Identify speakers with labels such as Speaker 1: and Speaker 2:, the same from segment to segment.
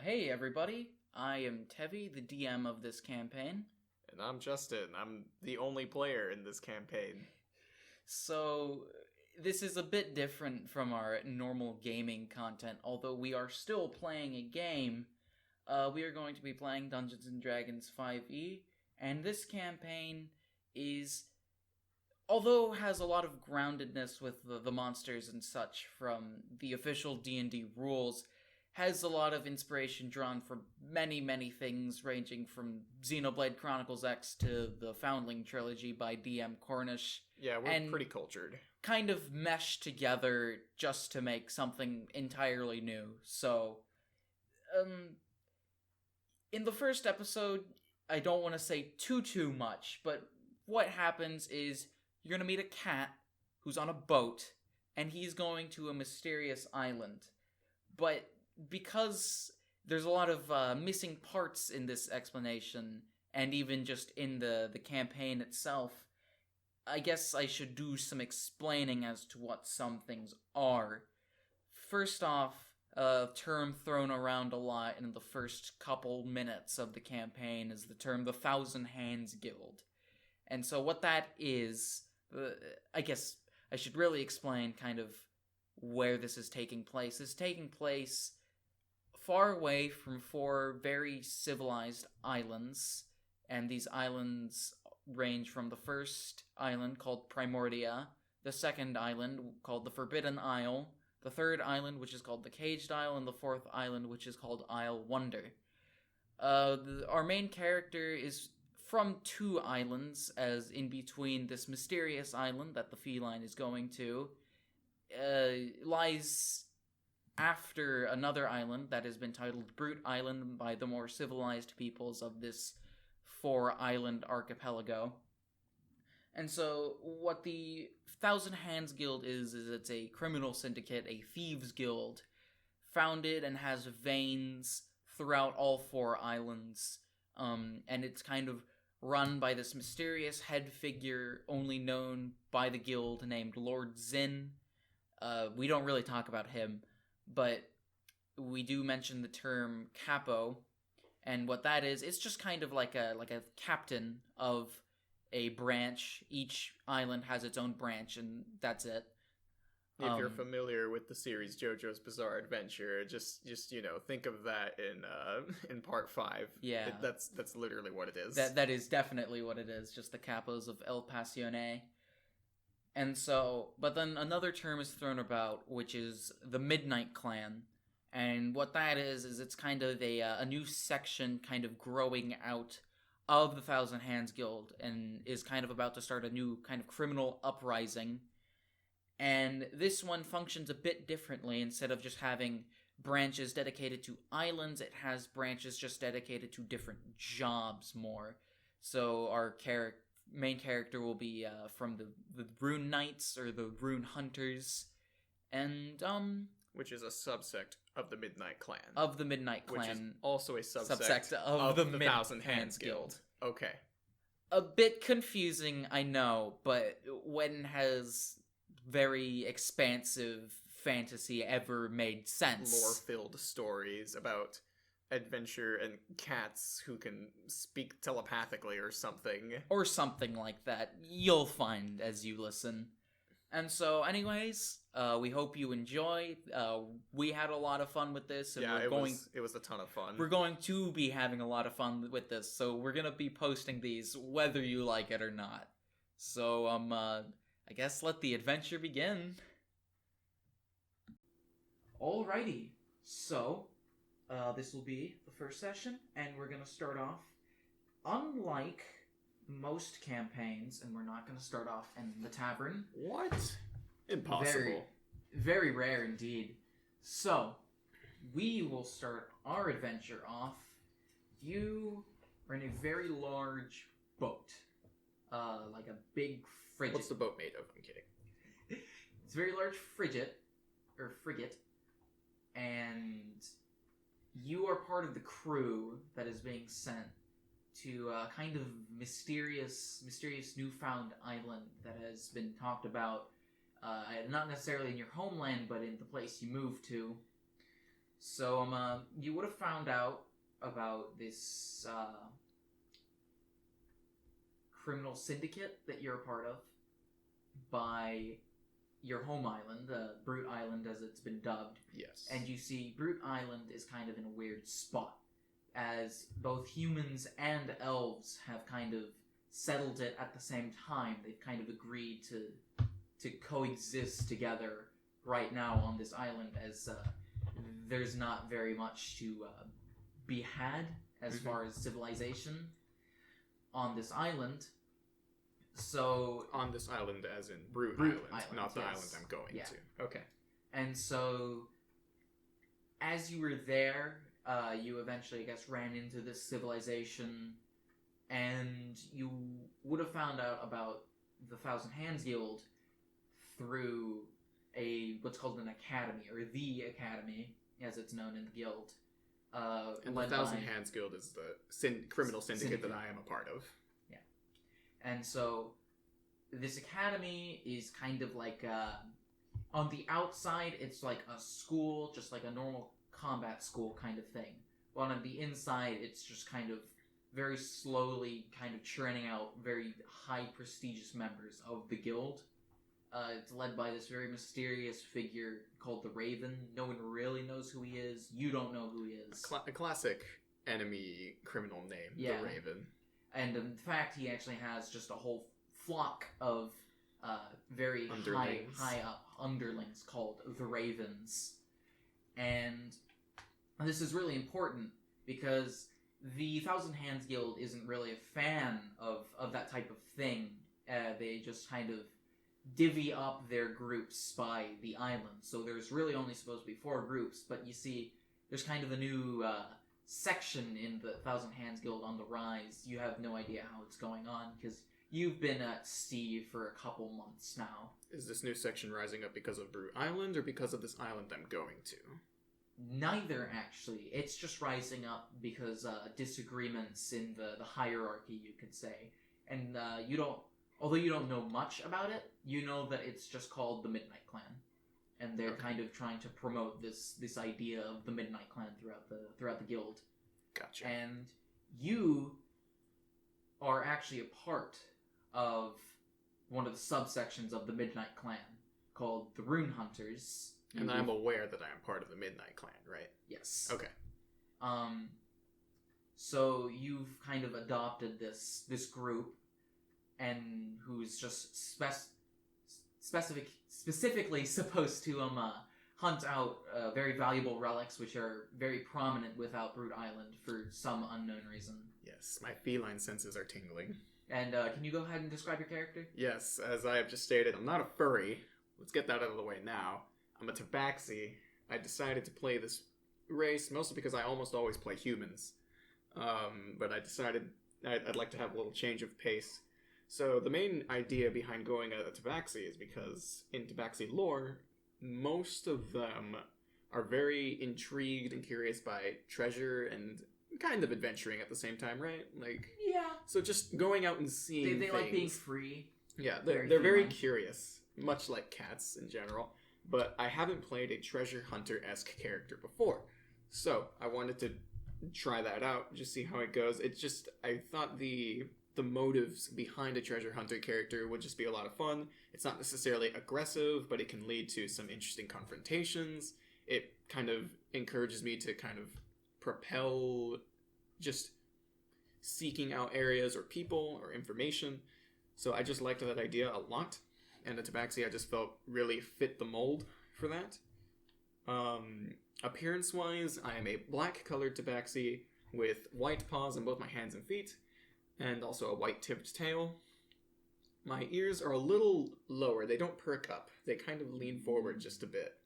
Speaker 1: Hey everybody, I am Tevi, the DM of this campaign.
Speaker 2: And I'm Justin. I'm the only player in this campaign.
Speaker 1: So, this is a bit different from our normal gaming content, although we are still playing a game. We are going to be playing Dungeons & Dragons 5e, and this campaign is, although has a lot of groundedness with the monsters and such from the official D&D rules, has a lot of inspiration drawn from many things, ranging from Xenoblade Chronicles X to the Foundling trilogy by DM Cornish.
Speaker 2: Yeah, we're
Speaker 1: and
Speaker 2: pretty cultured.
Speaker 1: Kind of meshed together just to make something entirely new. So, in the first episode, I don't want to say too much, but what happens is you're going to meet a cat who's on a boat, and he's going to a mysterious island. But because there's a lot of missing parts in this explanation, and even just in the campaign itself, I guess I should do some explaining as to what some things are. First off, a term thrown around a lot in the first couple minutes of the campaign is the term the Thousand Hands Guild. And so what that is, I guess I should really explain kind of where this is taking place. It's taking place far away from four very civilized islands, and these islands range from the first island called Primordia, the second island called the Forbidden Isle, the third island which is called the Caged Isle, and the fourth island which is called Isle Wonder. Our main character is from two islands, as in between this mysterious island that the feline is going to lies after another island that has been titled Brute Island by the more civilized peoples of this four-island archipelago. And so what the Thousand Hands Guild is it's a criminal syndicate, a thieves guild, founded and has veins throughout all four islands, and it's kind of run by this mysterious head figure only known by the guild named Lord Zin. We don't really talk about him, but we do mention the term capo, and what that is, it's just kind of like a captain of a branch. Each island has its own branch, and that's it.
Speaker 2: If you're familiar with the series JoJo's Bizarre Adventure, just think of that in part 5.
Speaker 1: Yeah,
Speaker 2: that's literally what it is.
Speaker 1: That is definitely what it is. Just the capos of El Pasione. And so, but then another term is thrown about, which is the Midnight Clan. And what that is it's kind of a new section kind of growing out of the Thousand Hands Guild, and is kind of about to start a new kind of criminal uprising. And this one functions a bit differently. Instead of just having branches dedicated to islands, it has branches just dedicated to different jobs more. So our main character will be from the Rune Knights, or the Rune Hunters, and
Speaker 2: which is a subsect of the Midnight Clan.
Speaker 1: Of the Midnight Clan.
Speaker 2: Which is also a subsect of the Thousand Hands Guild. Okay.
Speaker 1: A bit confusing, I know, but when has very expansive fantasy ever made sense?
Speaker 2: Lore-filled stories about adventure and cats who can speak telepathically or something.
Speaker 1: Or something like that. You'll find as you listen. And so, anyways, we hope you enjoy. We had a lot of fun with this, and
Speaker 2: it was a ton of fun.
Speaker 1: We're going to be having a lot of fun with this, so we're gonna be posting these whether you like it or not. So, I guess let the adventure begin. Alrighty, so this will be the first session, and we're gonna start off unlike most campaigns, and we're not going to start off in the tavern.
Speaker 2: What? Impossible.
Speaker 1: Very rare indeed. So, we will start our adventure off. You are in a very large boat. Like a big frigate.
Speaker 2: What's the boat made of? I'm kidding.
Speaker 1: It's a very large frigate, and you are part of the crew that is being sent to a kind of mysterious newfound island that has been talked about, not necessarily in your homeland, but in the place you moved to. So, you would have found out about this, criminal syndicate that you're a part of by your home island, Brute Island as it's been dubbed.
Speaker 2: Yes.
Speaker 1: And you see Brute Island is kind of in a weird spot, as both humans and elves have kind of settled it at the same time. They've kind of agreed to coexist together right now on this island, as there's not very much to be had as far as civilization on this island. So
Speaker 2: on this island, as in Brute Island, not the island I'm going to. Okay.
Speaker 1: And so, as you were there, you eventually, I guess, ran into this civilization, and you would have found out about the Thousand Hands Guild through what's called an academy, or the academy, as it's known in the guild.
Speaker 2: And the Thousand Hands Guild is the criminal syndicate that I am a part of.
Speaker 1: Yeah. And so, this academy is kind of like, on the outside, it's like a school, just like a normal combat school kind of thing. But on the inside, it's just kind of very slowly kind of churning out very high prestigious members of the guild. It's led by this very mysterious figure called the Raven. No one really knows who he is. You don't know who he is.
Speaker 2: A classic enemy criminal name, the Raven.
Speaker 1: And in fact, he actually has just a whole flock of very high up underlings called the Ravens. And this is really important because the Thousand Hands Guild isn't really a fan of that type of thing. They just kind of divvy up their groups by the island. So there's really only supposed to be 4 groups, but you see, there's kind of a new section in the Thousand Hands Guild on the rise. You have no idea how it's going on, because you've been at sea for a couple months now.
Speaker 2: Is this new section rising up because of Brute Island, or because of this island I'm going to?
Speaker 1: Neither, actually. It's just rising up because disagreements in the hierarchy, you could say. And although you don't know much about it, you know that it's just called the Midnight Clan. And they're kind of trying to promote this idea of the Midnight Clan throughout the guild.
Speaker 2: Gotcha.
Speaker 1: And you are actually a part of one of the subsections of the Midnight Clan called the Rune Hunters.
Speaker 2: And I'm aware that I am part of the Midnight Clan, right?
Speaker 1: Yes.
Speaker 2: Okay.
Speaker 1: So you've kind of adopted this group, and who's just specifically supposed to hunt out very valuable relics, which are very prominent without Brute Island for some unknown reason.
Speaker 2: Yes, my feline senses are tingling.
Speaker 1: And can you go ahead and describe your character?
Speaker 2: Yes, as I have just stated, I'm not a furry. Let's get that out of the way now. I'm a Tabaxi. I decided to play this race mostly because I almost always play humans. But I decided I'd like to have a little change of pace. So the main idea behind going as a Tabaxi is because in Tabaxi lore, most of them are very intrigued and curious by treasure and kind of adventuring at the same time, right? Like, yeah. So just going out and seeing
Speaker 1: they like being free.
Speaker 2: Yeah, they're very curious, much like cats in general. But I haven't played a treasure hunter-esque character before. So I wanted to try that out, just see how it goes. It's just, I thought the motives behind a treasure hunter character would just be a lot of fun. It's not necessarily aggressive, but it can lead to some interesting confrontations. It kind of encourages me to kind of propel just seeking out areas or people or information. So I just liked that idea a lot. And the Tabaxi, I just felt really fit the mold for that. Appearance-wise, I am a black-colored Tabaxi with white paws on both my hands and feet, and also a white-tipped tail. My ears are a little lower. They don't perk up. They kind of lean forward just a bit.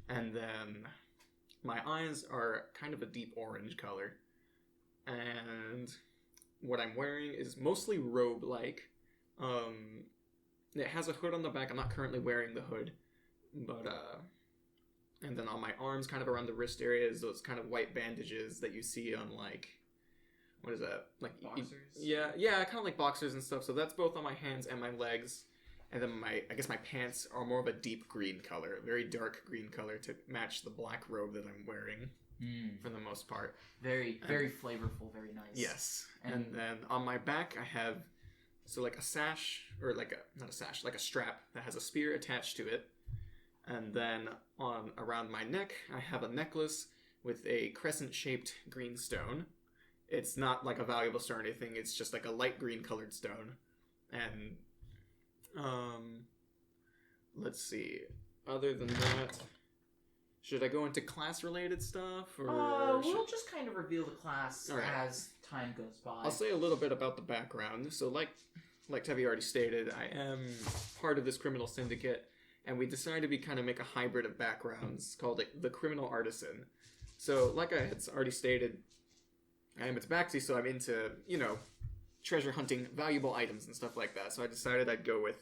Speaker 2: And then my eyes are kind of a deep orange color. And what I'm wearing is mostly robe-like. It has a hood on the back. I'm not currently wearing the hood. But, and then on my arms, kind of around the wrist area, is those kind of white bandages that you see on, like, what is that? Like
Speaker 1: boxers?
Speaker 2: Yeah, kind of like boxers and stuff. So that's both on my hands and my legs. And then I guess my pants are more of a deep green color, a very dark green color to match the black robe that I'm wearing for the most part.
Speaker 1: Very flavorful, very nice.
Speaker 2: Yes. And then on my back I have like a sash, or not a sash, like a strap that has a spear attached to it. And then around my neck I have a necklace with a crescent-shaped green stone. It's not like a valuable stone or anything, it's just like a light green colored stone. And let's see. Other than that, should I go into class-related stuff, or
Speaker 1: we'll just kind of reveal the class as time goes by.
Speaker 2: I'll say a little bit about the background. So, like Tevi already stated, I am part of this criminal syndicate, and we decided we kind of make a hybrid of backgrounds called the Criminal Artisan. So, like I had already stated, I am a Tabaxi, so I'm into, treasure hunting valuable items and stuff like that. So I decided I'd go with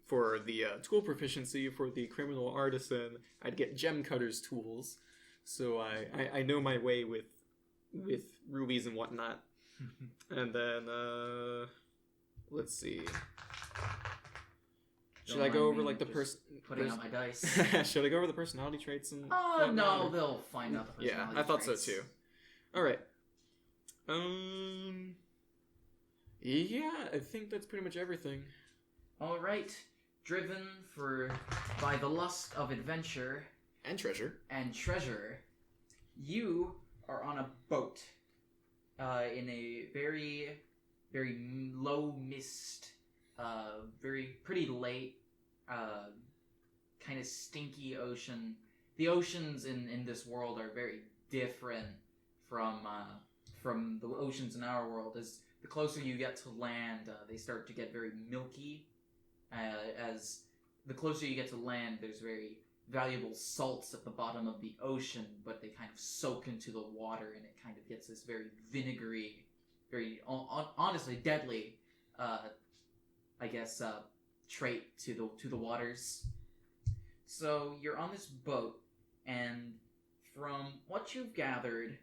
Speaker 2: for the tool proficiency for the Criminal Artisan, I'd get gem cutter's tools. So I know my way with rubies and whatnot. And then let's see. Should I go over like the
Speaker 1: putting out my dice?
Speaker 2: Should I go over the personality traits and?
Speaker 1: No, they'll find out the personality.
Speaker 2: Yeah, I thought
Speaker 1: traits.
Speaker 2: so too. All right. Yeah, I think that's pretty much everything.
Speaker 1: All right. Driven by the lust of adventure
Speaker 2: and treasure,
Speaker 1: you are on a boat in a very, very low mist, pretty late, kind of stinky ocean. The oceans in this world are very different from the oceans in our world. As the closer you get to land, they start to get very milky. As the closer you get to land, there's very valuable salts at the bottom of the ocean, but they kind of soak into the water, and it kind of gets this very vinegary, very honestly deadly, trait to the waters. So you're on this boat, and from what you've gathered,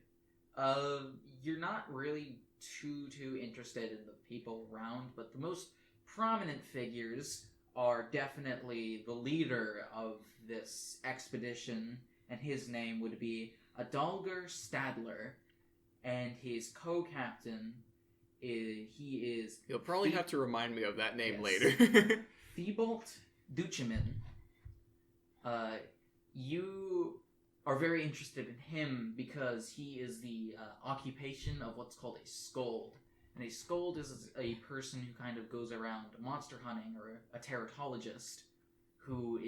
Speaker 1: you're not really too interested in the people around, but the most prominent figures are definitely the leader of this expedition, and his name would be Adalger Stadler, and his co-captain
Speaker 2: You'll probably have to remind me of that name later.
Speaker 1: Thibault Duchemin. You are very interested in him because he is the occupation of what's called a scold. And a scold is a person who kind of goes around monster hunting, or a teratologist who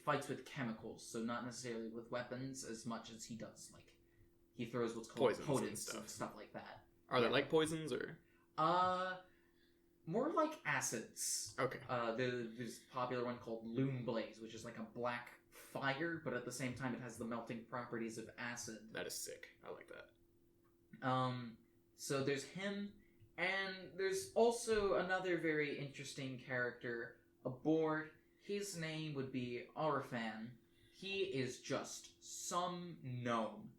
Speaker 1: fights with chemicals, so not necessarily with weapons as much as he does, like, he throws what's called poisons and stuff like that.
Speaker 2: Are they like poisons, or?
Speaker 1: More like acids.
Speaker 2: Okay.
Speaker 1: There's a popular one called Loom Blaze, which is like a black fire, but at the same time it has the melting properties of acid.
Speaker 2: That is sick. I like that.
Speaker 1: So there's him, and there's also another very interesting character aboard. His name would be Arafan. He is just some gnome.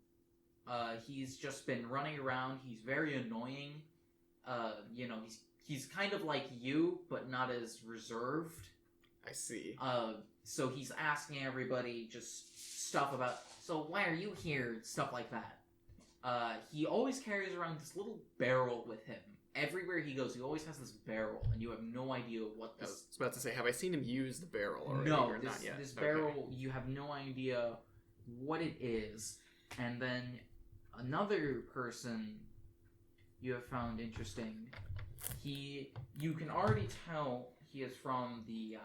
Speaker 1: He's just been running around. He's very annoying. He's kind of like you, but not as reserved.
Speaker 2: I see.
Speaker 1: So he's asking everybody just stuff about, so why are you here? Stuff like that. He always carries around this little barrel with him. Everywhere he goes, he always has this barrel, and you have no idea what this...
Speaker 2: I was about to say, have I seen him use the barrel already,
Speaker 1: or
Speaker 2: not yet?
Speaker 1: This barrel, you have no idea what it is. And then another person you have found interesting, you can already tell he is from the...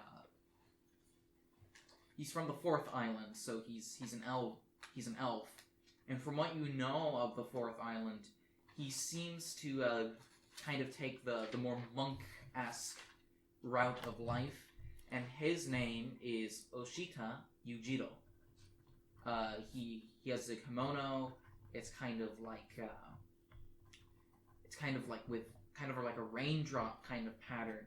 Speaker 1: He's from the Fourth Island, so he's an elf. He's an elf. And from what you know of the Fourth Island, he seems to kind of take the more monk-esque route of life, and his name is Oshita Yujiro. He has a kimono. It's kind of like a raindrop kind of pattern,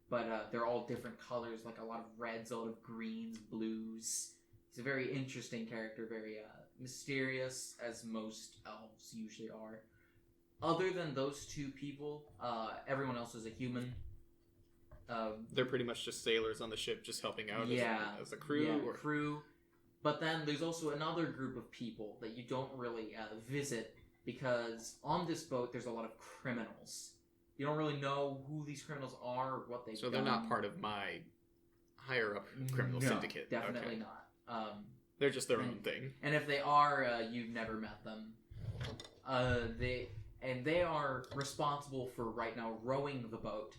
Speaker 1: but they're all different colors, like a lot of reds, a lot of greens, blues. He's a very interesting character, very mysterious, as most elves usually are. Other than those two people, everyone else is a human.
Speaker 2: They're pretty much just sailors on the ship, just helping out as a crew?
Speaker 1: Yeah, crew. But then there's also another group of people that you don't really visit, because on this boat there's a lot of criminals. You don't really know who these criminals are or what they've done.
Speaker 2: So they're not part of my higher-up criminal syndicate?
Speaker 1: Definitely
Speaker 2: okay.
Speaker 1: not.
Speaker 2: They're just their own thing.
Speaker 1: And if they are, you've never met them. They are responsible for, right now, rowing the boat.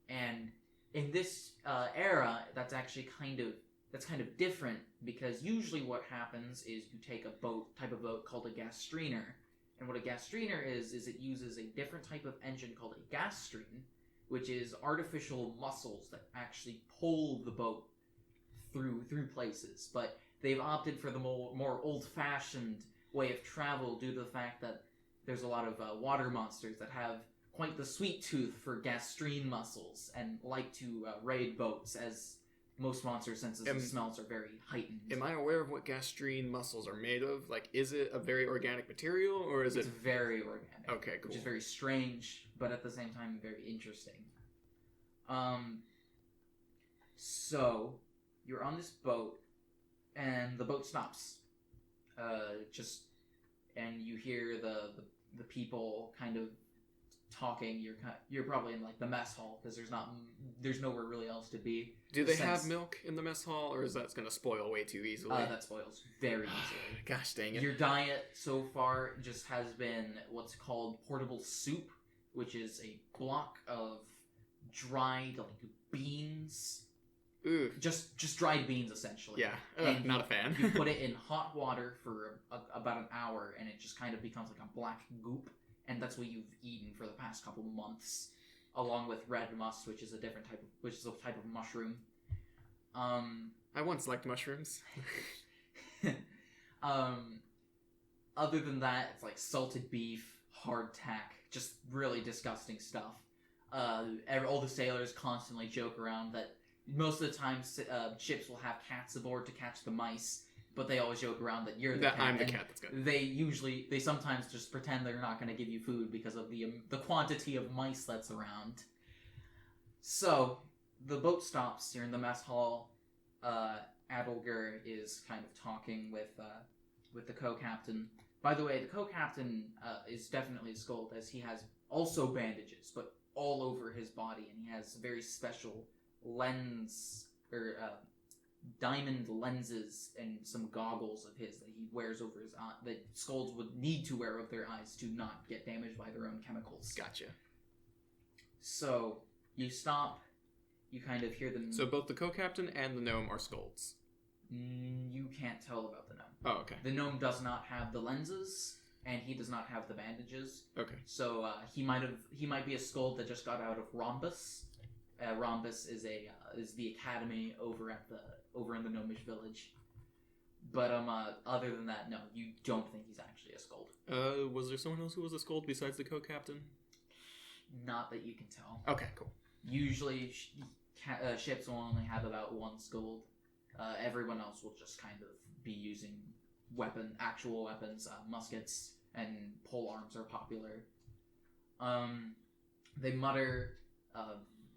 Speaker 1: And in this era, that's actually kind of different, because usually what happens is you take a type of boat called a gastreener. And what a gastreener is it uses a different type of engine called a gas stream, which is artificial muscles that actually pull the boat through places. But they've opted for the more old-fashioned way of travel due to the fact that there's a lot of water monsters that have quite the sweet tooth for gastrine muscles and like to raid boats, as most monsters' senses of smells are very heightened.
Speaker 2: Am I aware of what gastrine muscles are made of? Like, is it a very organic material, or is
Speaker 1: It's very organic.
Speaker 2: Okay, cool.
Speaker 1: Which is very strange, but at the same time very interesting. So, you're on this boat, and the boat stops. And you hear the people kind of talking. You're probably in like the mess hall, because there's nowhere really else to be.
Speaker 2: Do they have milk in the mess hall, or is that going to spoil way too easily?
Speaker 1: That spoils very easily.
Speaker 2: Gosh dang it.
Speaker 1: Your diet so far just has been what's called portable soup, which is a block of dried beans.
Speaker 2: Ooh.
Speaker 1: Just dried beans, essentially.
Speaker 2: Yeah,
Speaker 1: and
Speaker 2: not a fan.
Speaker 1: You put it in hot water for about an hour, and it just kind of becomes like a black goop. And that's what you've eaten for the past couple months, along with red musk, which is a type of mushroom.
Speaker 2: I once liked mushrooms.
Speaker 1: Other than that, it's like salted beef, hardtack, just really disgusting stuff. All the sailors constantly joke around that most of the time ships will have cats aboard to catch the mice. But they always joke around that you're the cat.
Speaker 2: I'm the cat that's good.
Speaker 1: They sometimes just pretend they're not going to give you food because of the quantity of mice that's around. So, the boat stops. You're in the mess hall. Adalger is kind of talking with the co-captain. By the way, the co-captain is definitely a scold, as he has also bandages, but all over his body, and he has very special diamond lenses and some goggles of his that he wears over his eye, that scolds would need to wear over their eyes to not get damaged by their own chemicals.
Speaker 2: Gotcha.
Speaker 1: So, you stop, you kind of hear them...
Speaker 2: So both the co-captain and the gnome are scolds?
Speaker 1: You can't tell about the gnome.
Speaker 2: Oh, okay.
Speaker 1: The gnome does not have the lenses, and he does not have the bandages.
Speaker 2: Okay.
Speaker 1: So, he might be a scold that just got out of Rhombus. Rhombus is the academy over in the gnomish village. But other than that, no, you don't think he's actually a scold.
Speaker 2: Was there someone else who was a scold besides the co-captain?
Speaker 1: Not that you can tell.
Speaker 2: Okay, cool.
Speaker 1: Usually, ships will only have about one scold. Everyone else will just kind of be using actual weapons. Muskets and pole arms are popular. They mutter.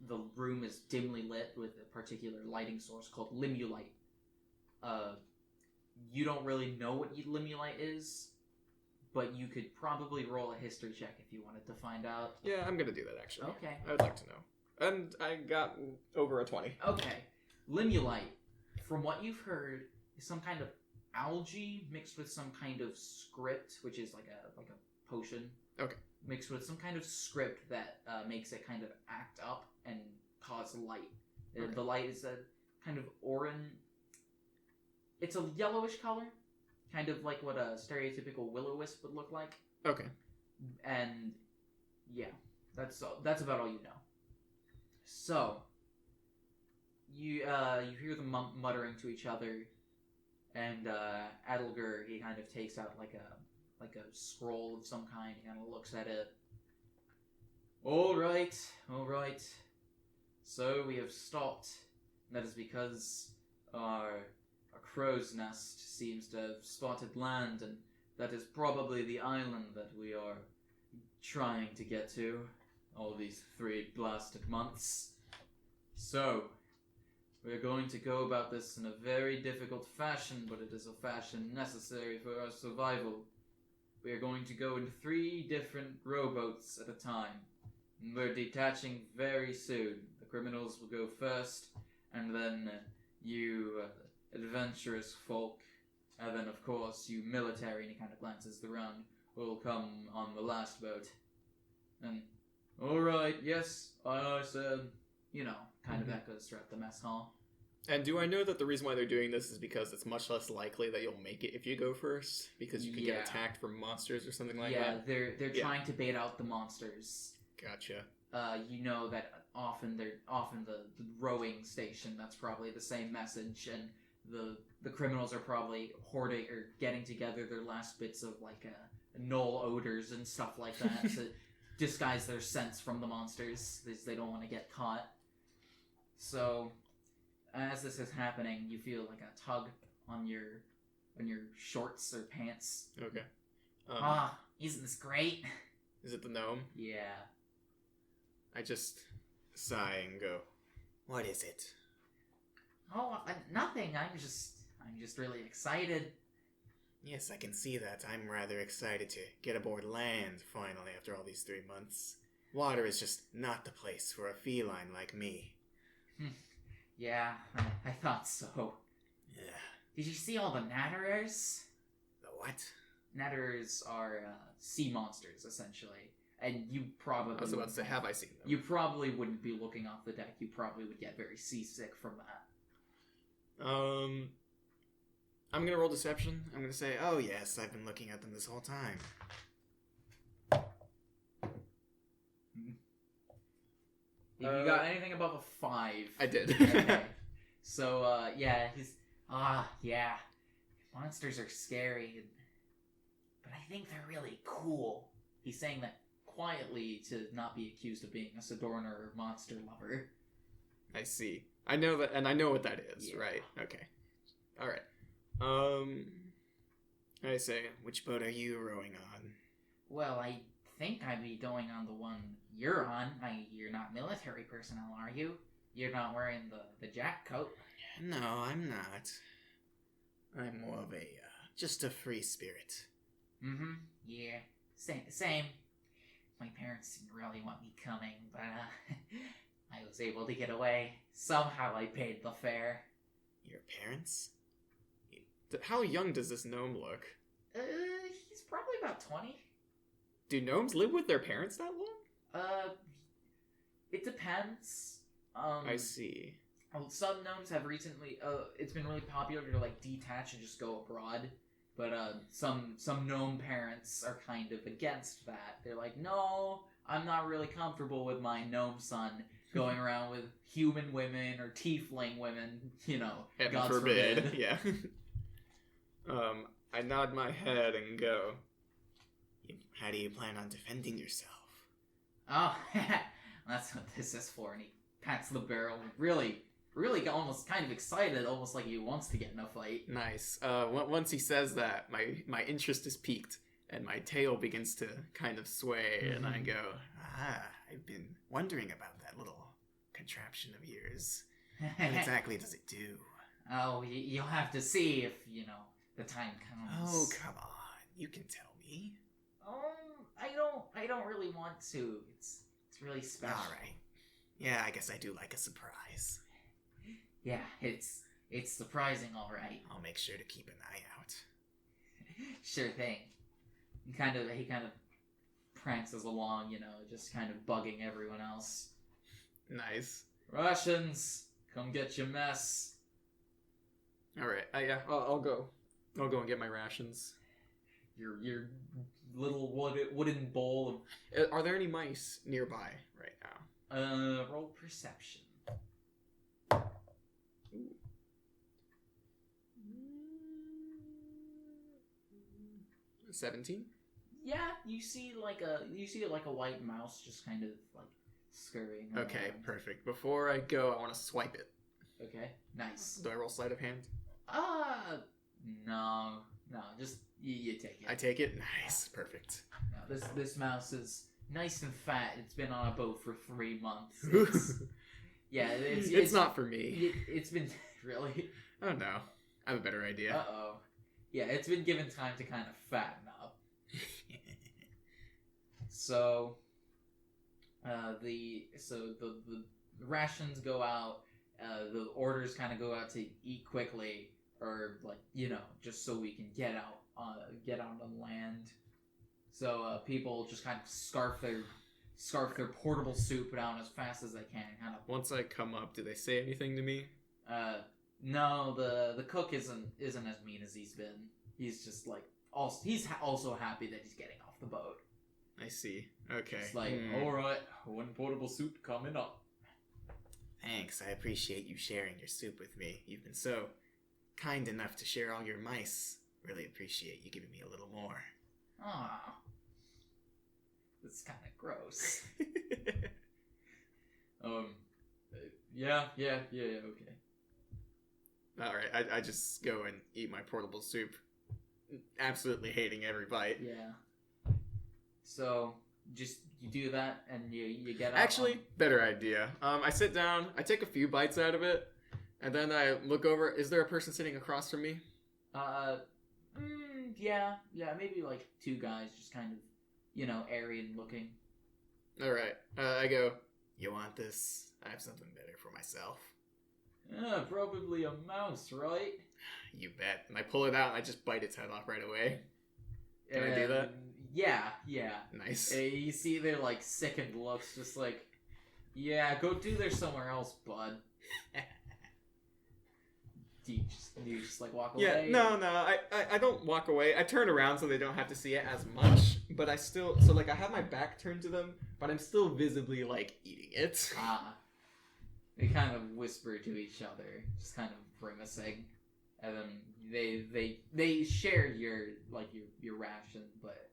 Speaker 1: The room is dimly lit with a particular lighting source called limulite. You don't really know what limulite is, but you could probably roll a history check if you wanted to find out.
Speaker 2: Yeah, I'm gonna do that, actually.
Speaker 1: Okay.
Speaker 2: I'd like to know. And I got over a 20.
Speaker 1: Okay. Limulite, from what you've heard, is some kind of algae mixed with some kind of script, which is like a potion. Okay. Mixed with some kind of script that makes it kind of act up and cause light. Okay. The light is a kind of orange... It's a yellowish color, kind of like what a stereotypical will-o-wisp would look like. Okay. And, yeah, that's about all you know. So, you hear them muttering to each other, and Adalger, he kind of takes out like a scroll of some kind. He kind of looks at it. All right. So we have stopped. That is because our crow's nest seems to have spotted land, and that is probably the island that we are trying to get to all these 3 blasted months. So, we're going to go about this in a very difficult fashion, but it is a fashion necessary for our survival. We are going to go in 3 different rowboats at a time. We're detaching very soon. The criminals will go first, and then you adventurous folk, and then of course you military, and he kind of glances around, will come on the last boat. And, alright, yes, I said, kind of echoes throughout the mess hall.
Speaker 2: And do I know that the reason why they're doing this is because it's much less likely that you'll make it if you go first? Because you could get attacked from monsters or something like that?
Speaker 1: Yeah, they're trying to bait out the monsters.
Speaker 2: Gotcha.
Speaker 1: You know that often the rowing station, that's probably the same message, and the criminals are probably hoarding or getting together their last bits of knoll odors and stuff like that to disguise their scents from the monsters, because they don't want to get caught. So, as this is happening, you feel like a tug on your shorts or pants.
Speaker 2: Okay.
Speaker 1: Isn't this great?
Speaker 2: Is it the gnome?
Speaker 1: Yeah.
Speaker 2: I just sigh and go, what is it?
Speaker 1: Oh, nothing. I'm just really excited.
Speaker 2: Yes, I can see that. I'm rather excited to get aboard land, finally, after all these 3 months. Water is just not the place for a feline like me.
Speaker 1: Yeah, I thought so.
Speaker 2: Yeah.
Speaker 1: Did you see all the natterers?
Speaker 2: The what?
Speaker 1: Natterers are sea monsters, essentially. And you probably...
Speaker 2: I was about to say, have I seen them?
Speaker 1: You probably wouldn't be looking off the deck. You probably would get very seasick from that.
Speaker 2: I'm gonna roll deception. I'm gonna say, oh yes, I've been looking at them this whole time.
Speaker 1: If you got anything above a 5...
Speaker 2: I did.
Speaker 1: Okay. So, yeah, yeah. Monsters are scary, but I think they're really cool. He's saying that quietly to not be accused of being a Sidorner or monster lover.
Speaker 2: I see. I know that, and I know what that is,
Speaker 1: Yeah.
Speaker 2: right? Okay. Alright. I say, which boat are you rowing on?
Speaker 1: Well, I think I'd be going on the one you're on. You're not military personnel, are you? You're not wearing the jack coat?
Speaker 2: No, I'm not. I'm more of just a free spirit.
Speaker 1: Mm-hmm. Yeah. Same. My parents didn't really want me coming, but, I was able to get away. Somehow I paid the fare.
Speaker 2: Your parents? How young does this gnome look?
Speaker 1: He's probably about 20.
Speaker 2: Do gnomes live with their parents that long?
Speaker 1: It depends.
Speaker 2: I see.
Speaker 1: Some gnomes have recently, it's been really popular to, detach and just go abroad. But, some gnome parents are kind of against that. They're like, no, I'm not really comfortable with my gnome son going around with human women or tiefling women,
Speaker 2: Heaven
Speaker 1: God
Speaker 2: forbid. Yeah. I nod my head and go, how do you plan on defending yourself?
Speaker 1: Oh, that's what this is for. And he pats the barrel, really almost kind of excited, almost like he wants to get in a fight.
Speaker 2: Nice. Once he says that, my interest is piqued, and my tail begins to kind of sway, and I go, I've been wondering about that little contraption of yours. What exactly does it do?
Speaker 1: Oh, you'll have to see if, the time comes.
Speaker 2: Oh, come on. You can tell me.
Speaker 1: I don't really want to. It's really special.
Speaker 2: Alright. Yeah, I guess I do like a surprise.
Speaker 1: Yeah, it's surprising, alright.
Speaker 2: I'll make sure to keep an eye out.
Speaker 1: Sure thing. He kind of prances along, just kind of bugging everyone else.
Speaker 2: Nice.
Speaker 1: Russians, come get your mess.
Speaker 2: Alright, yeah, I'll go. I'll go and get my rations.
Speaker 1: Your little wooden bowl of...
Speaker 2: Are there any mice nearby right now?
Speaker 1: Roll perception.
Speaker 2: Ooh. 17?
Speaker 1: Yeah, you see a white mouse just kind of scurrying around.
Speaker 2: Okay, perfect. Before I go, I want to swipe it.
Speaker 1: Okay, nice.
Speaker 2: Do I roll sleight of hand?
Speaker 1: No, just you take it.
Speaker 2: I take it? Nice, perfect.
Speaker 1: No, this mouse is nice and fat. It's been on a boat for 3 months. Yeah,
Speaker 2: it's not for me.
Speaker 1: It's been really.
Speaker 2: I don't know. I have a better idea.
Speaker 1: Uh-oh. Yeah, it's been given time to kind of fatten up. So, the rations go out. The orders kind of go out to eat quickly, or like just so we can get out on land. So people just kind of scarf their portable soup down as fast as they can. Kind of.
Speaker 2: Once I come up, do they say anything to me?
Speaker 1: No. The cook isn't as mean as he's been. He's just like he's also happy that he's getting off the boat.
Speaker 2: I see. Okay.
Speaker 1: It's like, all right, one portable soup coming up.
Speaker 2: Thanks. I appreciate you sharing your soup with me. You've been so kind enough to share all your mice. Really appreciate you giving me a little more.
Speaker 1: Ah, that's kind of gross. Yeah, okay.
Speaker 2: All right, I just go and eat my portable soup, absolutely hating every bite.
Speaker 1: Yeah. So just you do that and you get out.
Speaker 2: Actually, better idea. I sit down, I take a few bites out of it, and then I look over. Is there a person sitting across from me?
Speaker 1: Yeah, maybe like two guys, just kind of, Aryan looking.
Speaker 2: All right, I go. You want this? I have something better for myself.
Speaker 1: Probably a mouse, right?
Speaker 2: You bet. And I pull it out and I just bite its head off right away. Can I do that?
Speaker 1: Yeah.
Speaker 2: Nice.
Speaker 1: You see their like sickened looks, just like, yeah, go do there somewhere else, bud. Do you just like walk away?
Speaker 2: Yeah, no, I don't walk away. I turn around so they don't have to see it as much, but I still, so like I have my back turned to them, but I'm still visibly like eating it.
Speaker 1: They kind of whisper to each other, just kind of grimacing, and then they share your ration, but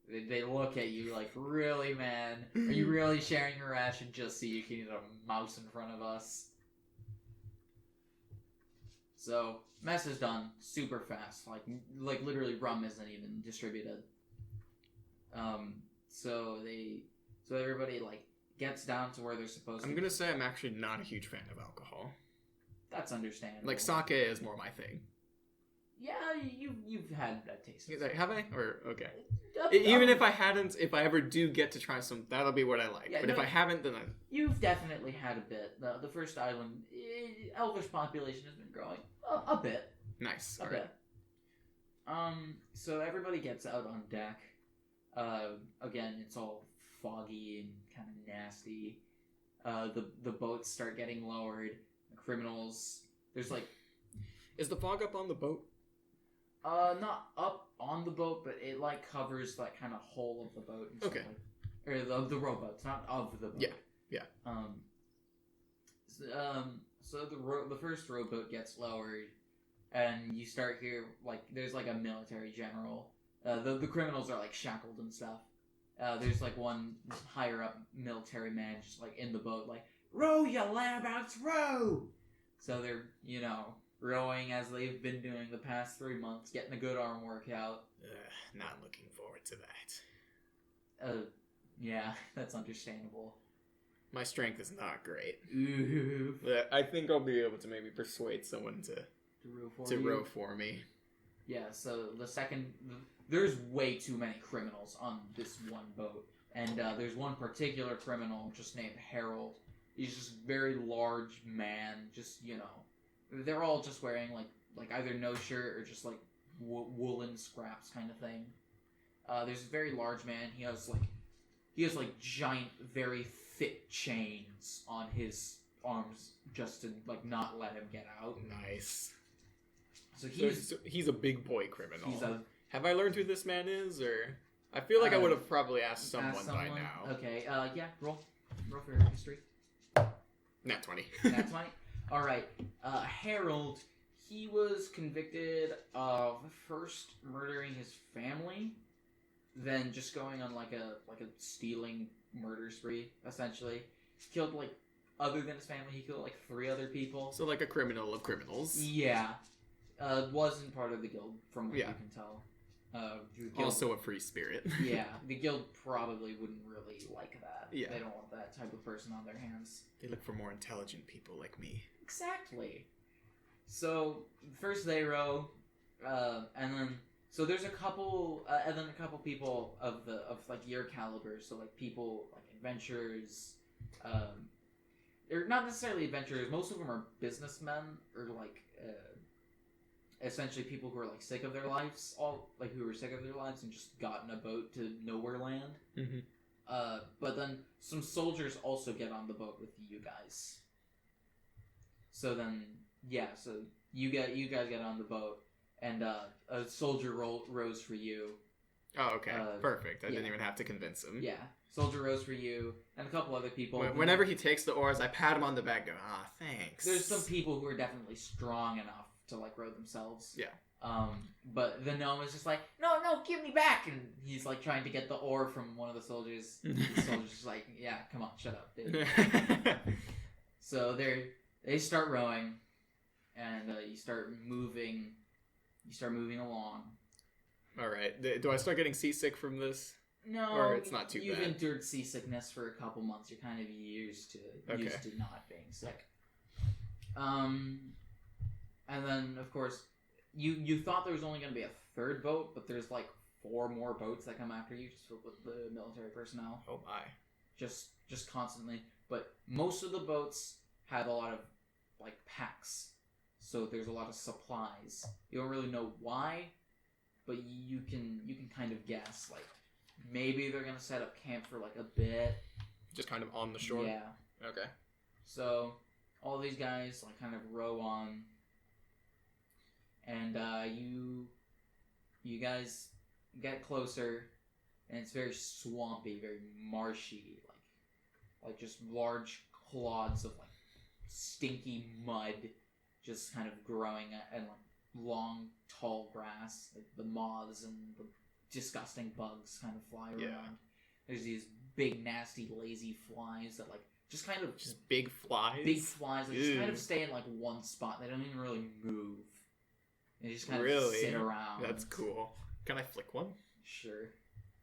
Speaker 1: they look at you like, really, man? Are you really sharing your ration just so you can eat a mouse in front of us? So, mess is done super fast. Like literally rum isn't even distributed. So everybody like gets down to where they're supposed to.
Speaker 2: I'm gonna say I'm actually not a huge fan of alcohol.
Speaker 1: That's understandable.
Speaker 2: Like sake is more my thing.
Speaker 1: Yeah, you've had that taste.
Speaker 2: Have I? Or okay. Even if I hadn't, if I ever do get to try some, that'll be what I like. Yeah, but if I haven't, then
Speaker 1: you've definitely had a bit. The first island, elvish population has been growing a bit.
Speaker 2: Nice.
Speaker 1: A bit. So everybody gets out on deck. Again, it's all foggy and kind of nasty. The boats start getting lowered. The criminals. There's like.
Speaker 2: Is the fog up on the boat?
Speaker 1: Not up on the boat, but it like covers that kind of hole of the boat. And
Speaker 2: okay.
Speaker 1: Stuff like, or the rowboats, not of the boat.
Speaker 2: Yeah.
Speaker 1: So the first rowboat gets lowered, and you start here like there's like a military general. The criminals are like shackled and stuff. There's like one higher up military man just like in the boat, like row you layabouts, row. So they're rowing as they've been doing the past 3 months, getting a good arm workout.
Speaker 2: Not looking forward to that.
Speaker 1: Yeah, that's understandable.
Speaker 2: My strength is not great.
Speaker 1: Ooh.
Speaker 2: But I think I'll be able to maybe persuade someone to row for me.
Speaker 1: Yeah, so there's way too many criminals on this one boat. And there's one particular criminal just named Harold. He's just a very large man, just, they're all just wearing like either no shirt or just like woolen scraps kind of thing. There's a very large man. He has like giant, very thick chains on his arms just to like not let him get out.
Speaker 2: Nice.
Speaker 1: So
Speaker 2: he's a big boy criminal. Have I learned who this man is, or I feel like I would have probably asked someone by now.
Speaker 1: Okay. Yeah. Roll for history.
Speaker 2: Nat 20.
Speaker 1: Nat 20. All right, Harold, he was convicted of first murdering his family, then just going on like a stealing murder spree, essentially. He killed other than his family, he killed 3 other people.
Speaker 2: So like a criminal of criminals.
Speaker 1: Yeah. Wasn't part of the guild, from what you can tell. The guild,
Speaker 2: Also a free spirit.
Speaker 1: yeah, the guild probably wouldn't really like that.
Speaker 2: Yeah.
Speaker 1: They don't want that type of person on their hands.
Speaker 2: They look for more intelligent people like me.
Speaker 1: Exactly. So first they row, and then so there's a couple, and then a couple people of like your caliber. So like people like adventurers, they're not necessarily adventurers. Most of them are businessmen or like essentially people who are like sick of their lives, who are sick of their lives and just got in a boat to nowhere land.
Speaker 2: Mm-hmm.
Speaker 1: But then some soldiers also get on the boat with you guys. So then, yeah, so you guys get on the boat, and a soldier rows for you.
Speaker 2: Oh, okay. Perfect. I didn't even have to convince him.
Speaker 1: Yeah, soldier rows for you, and a couple other people.
Speaker 2: Whenever he takes the oars, I pat him on the back, go, thanks.
Speaker 1: There's some people who are definitely strong enough to like row themselves.
Speaker 2: Yeah.
Speaker 1: But the gnome is just like, no, give me back, and he's like trying to get the oar from one of the soldiers. The soldier's just like, yeah, come on, shut up, dude. So they start rowing, and you start moving along.
Speaker 2: All right. Do I start getting seasick from this?
Speaker 1: No,
Speaker 2: or it's not too
Speaker 1: you've
Speaker 2: bad.
Speaker 1: endured seasickness for a couple months. You're kind of used to not being sick. And then of course you thought there was only going to be a third boat, but there's like 4 more boats that come after you, just filled with the military personnel.
Speaker 2: Oh my!
Speaker 1: Just constantly. But most of the boats have a lot of like packs, so there's a lot of supplies. You don't really know why, but you can kind of guess. Like maybe they're gonna set up camp for like a bit,
Speaker 2: just kind of on the shore.
Speaker 1: Yeah.
Speaker 2: Okay.
Speaker 1: So all these guys like kind of row on, and you guys get closer, and it's very swampy, very marshy, like just large clods of like stinky mud just kind of growing, and like long tall grass, like the moths and the disgusting bugs kind of fly around.
Speaker 2: Yeah.
Speaker 1: There's these big nasty lazy flies that like just kind of
Speaker 2: just big flies
Speaker 1: that just kind of stay in like one spot. They don't even really move. They just kind of sit around.
Speaker 2: That's cool. Can I flick one?
Speaker 1: Sure.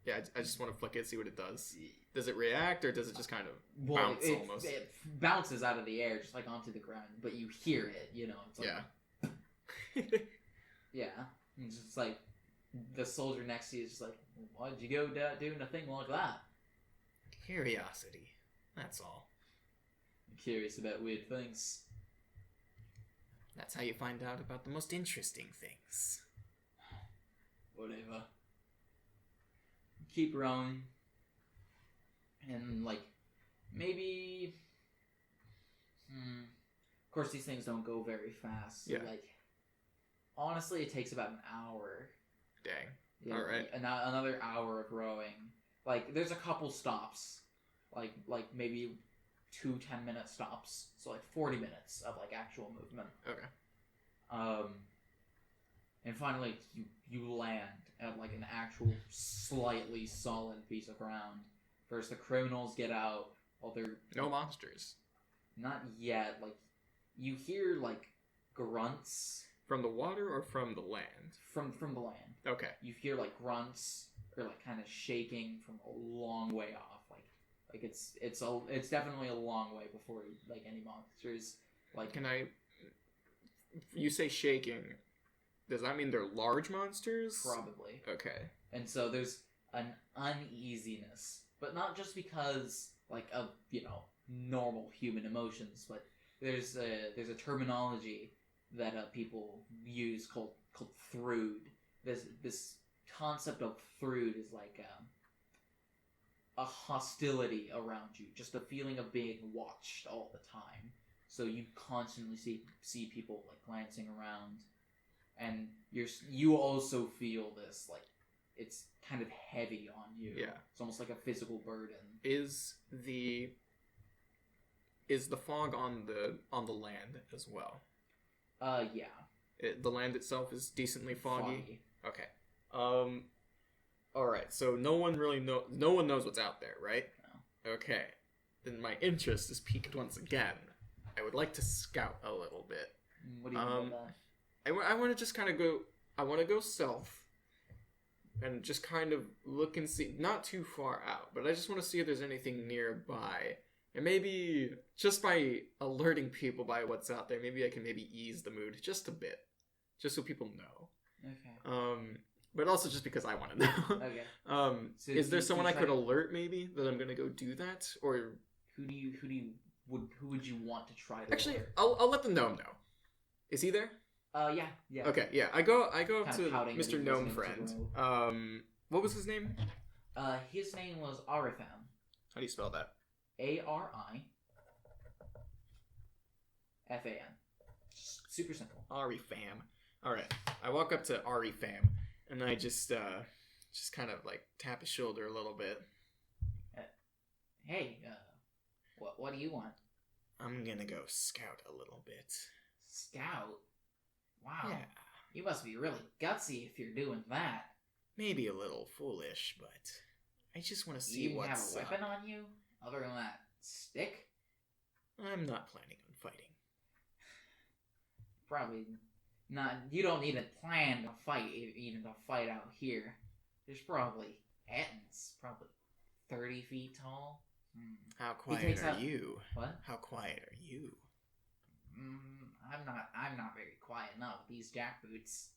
Speaker 2: Yeah, I just want to flick it, see what it does. Does it react, or does it just kind of bounce almost?
Speaker 1: It bounces out of the air, just like onto the ground, but you hear it, you know. It's like,
Speaker 2: yeah.
Speaker 1: Yeah. It's just like, the soldier next to you is just like, why'd you go doing a thing like that?
Speaker 2: Curiosity. That's all.
Speaker 1: I'm curious about weird things.
Speaker 2: That's how you find out about the most interesting things.
Speaker 1: Whatever. Keep rowing. And, like, maybe... Of course, these things don't go very fast. So, like, honestly, it takes about an hour.
Speaker 2: Dang.
Speaker 1: Yeah,
Speaker 2: alright.
Speaker 1: Another hour of rowing. Like, there's a couple stops. Like maybe 2 10-minute stops. So, like, 40 minutes of, like, actual movement.
Speaker 2: Okay.
Speaker 1: And finally, you land at, like, an actual slightly solid piece of ground. First, the criminals get out while they're...
Speaker 2: No monsters.
Speaker 1: Not yet. Like, you hear, like, grunts.
Speaker 2: From the water or from the land?
Speaker 1: From the land.
Speaker 2: Okay.
Speaker 1: You hear, like, grunts or, like, kind of shaking from a long way off. Like it's definitely a long way before, like, any monsters. Like,
Speaker 2: can I... You say shaking. Does that mean they're large monsters?
Speaker 1: Probably.
Speaker 2: Okay.
Speaker 1: And so there's an uneasiness, but not just because, like, of, you know, normal human emotions, but there's a terminology that people use called throod. This concept of throod is like a hostility around you, just a feeling of being watched all the time. So you constantly see people, like, glancing around, and you also feel this, like, it's kind of heavy on you.
Speaker 2: Yeah.
Speaker 1: It's almost like a physical burden.
Speaker 2: Is the fog on the land as well?
Speaker 1: Yeah.
Speaker 2: The land itself is decently foggy. Okay. All right. So no one knows what's out there, right?
Speaker 1: No.
Speaker 2: Okay. Then my interest is piqued once again. I would like to scout a little bit.
Speaker 1: What do you mean by that?
Speaker 2: I want to just kind of go. I want to go south, and just kind of look and see, not too far out, but I just want to see if there's anything nearby. And maybe just by alerting people by what's out there, maybe I can maybe ease the mood just a bit, just so people know.
Speaker 1: Okay.
Speaker 2: But also just because I want to know.
Speaker 1: Okay. So
Speaker 2: is there someone I could alert maybe that I'm gonna go do that, or
Speaker 1: who would you want to try to
Speaker 2: actually
Speaker 1: alert?
Speaker 2: I'll let the gnome know. Is he there?
Speaker 1: Yeah.
Speaker 2: Okay, yeah. I go up
Speaker 1: Kinda
Speaker 2: to
Speaker 1: pouting
Speaker 2: Mr.
Speaker 1: that he
Speaker 2: Gnome
Speaker 1: wasn't able to
Speaker 2: Friend. What was his name?
Speaker 1: His name was Arifam.
Speaker 2: How do you spell that?
Speaker 1: Arifan. Super simple.
Speaker 2: Arifam. All right. I walk up to Arifam and I just kind of like tap his shoulder a little bit.
Speaker 1: Hey, what do you want?
Speaker 2: I'm gonna go scout a little bit.
Speaker 1: Scout? Wow.
Speaker 2: Yeah.
Speaker 1: You must be really gutsy if you're doing that.
Speaker 2: Maybe a little foolish, but I just want to see
Speaker 1: You
Speaker 2: what's
Speaker 1: have a weapon
Speaker 2: up.
Speaker 1: on you? Other than that stick?
Speaker 2: I'm not planning on fighting.
Speaker 1: Probably not. You don't need a plan to fight, even to fight out here. There's probably Ettins, probably 30 feet tall.
Speaker 2: How quiet
Speaker 1: takes
Speaker 2: are
Speaker 1: out-
Speaker 2: you?
Speaker 1: What?
Speaker 2: How quiet are you?
Speaker 1: I'm not very quiet now with these jackboots.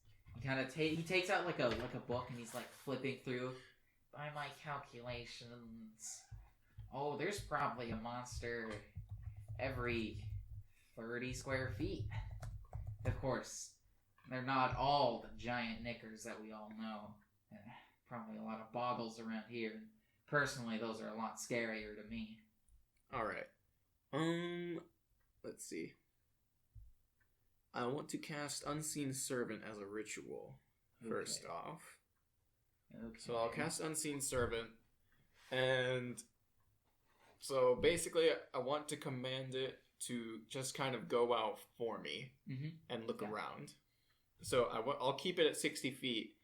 Speaker 1: He takes out like a book and he's like flipping through. By my calculations, there's probably a monster every 30 square feet. Of course, they're not all the giant knickers that we all know. Probably a lot of boggles around here. Personally, those are a lot scarier to me.
Speaker 2: All right. Let's see. I want to cast Unseen Servant as a ritual, first off.
Speaker 1: Okay.
Speaker 2: So I'll cast Unseen Servant, and so basically I want to command it to just kind of go out for me and look around. So I'll keep it at 60 feet,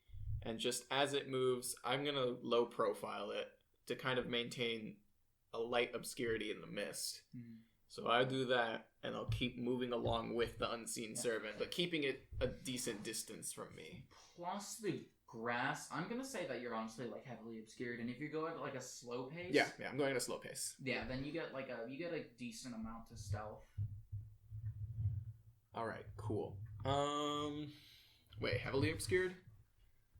Speaker 2: and just as it moves, I'm going to low profile it to kind of maintain a light obscurity in the mist. So I do that, and I'll keep moving along with the Unseen Servant, but keeping it a decent distance from me.
Speaker 1: Plus the grass, I'm gonna say that you're honestly like heavily obscured, and if you go at like a slow pace,
Speaker 2: Yeah, I'm going at a slow pace.
Speaker 1: yeah, then you get a decent amount to stealth.
Speaker 2: All right, cool. Wait, heavily obscured?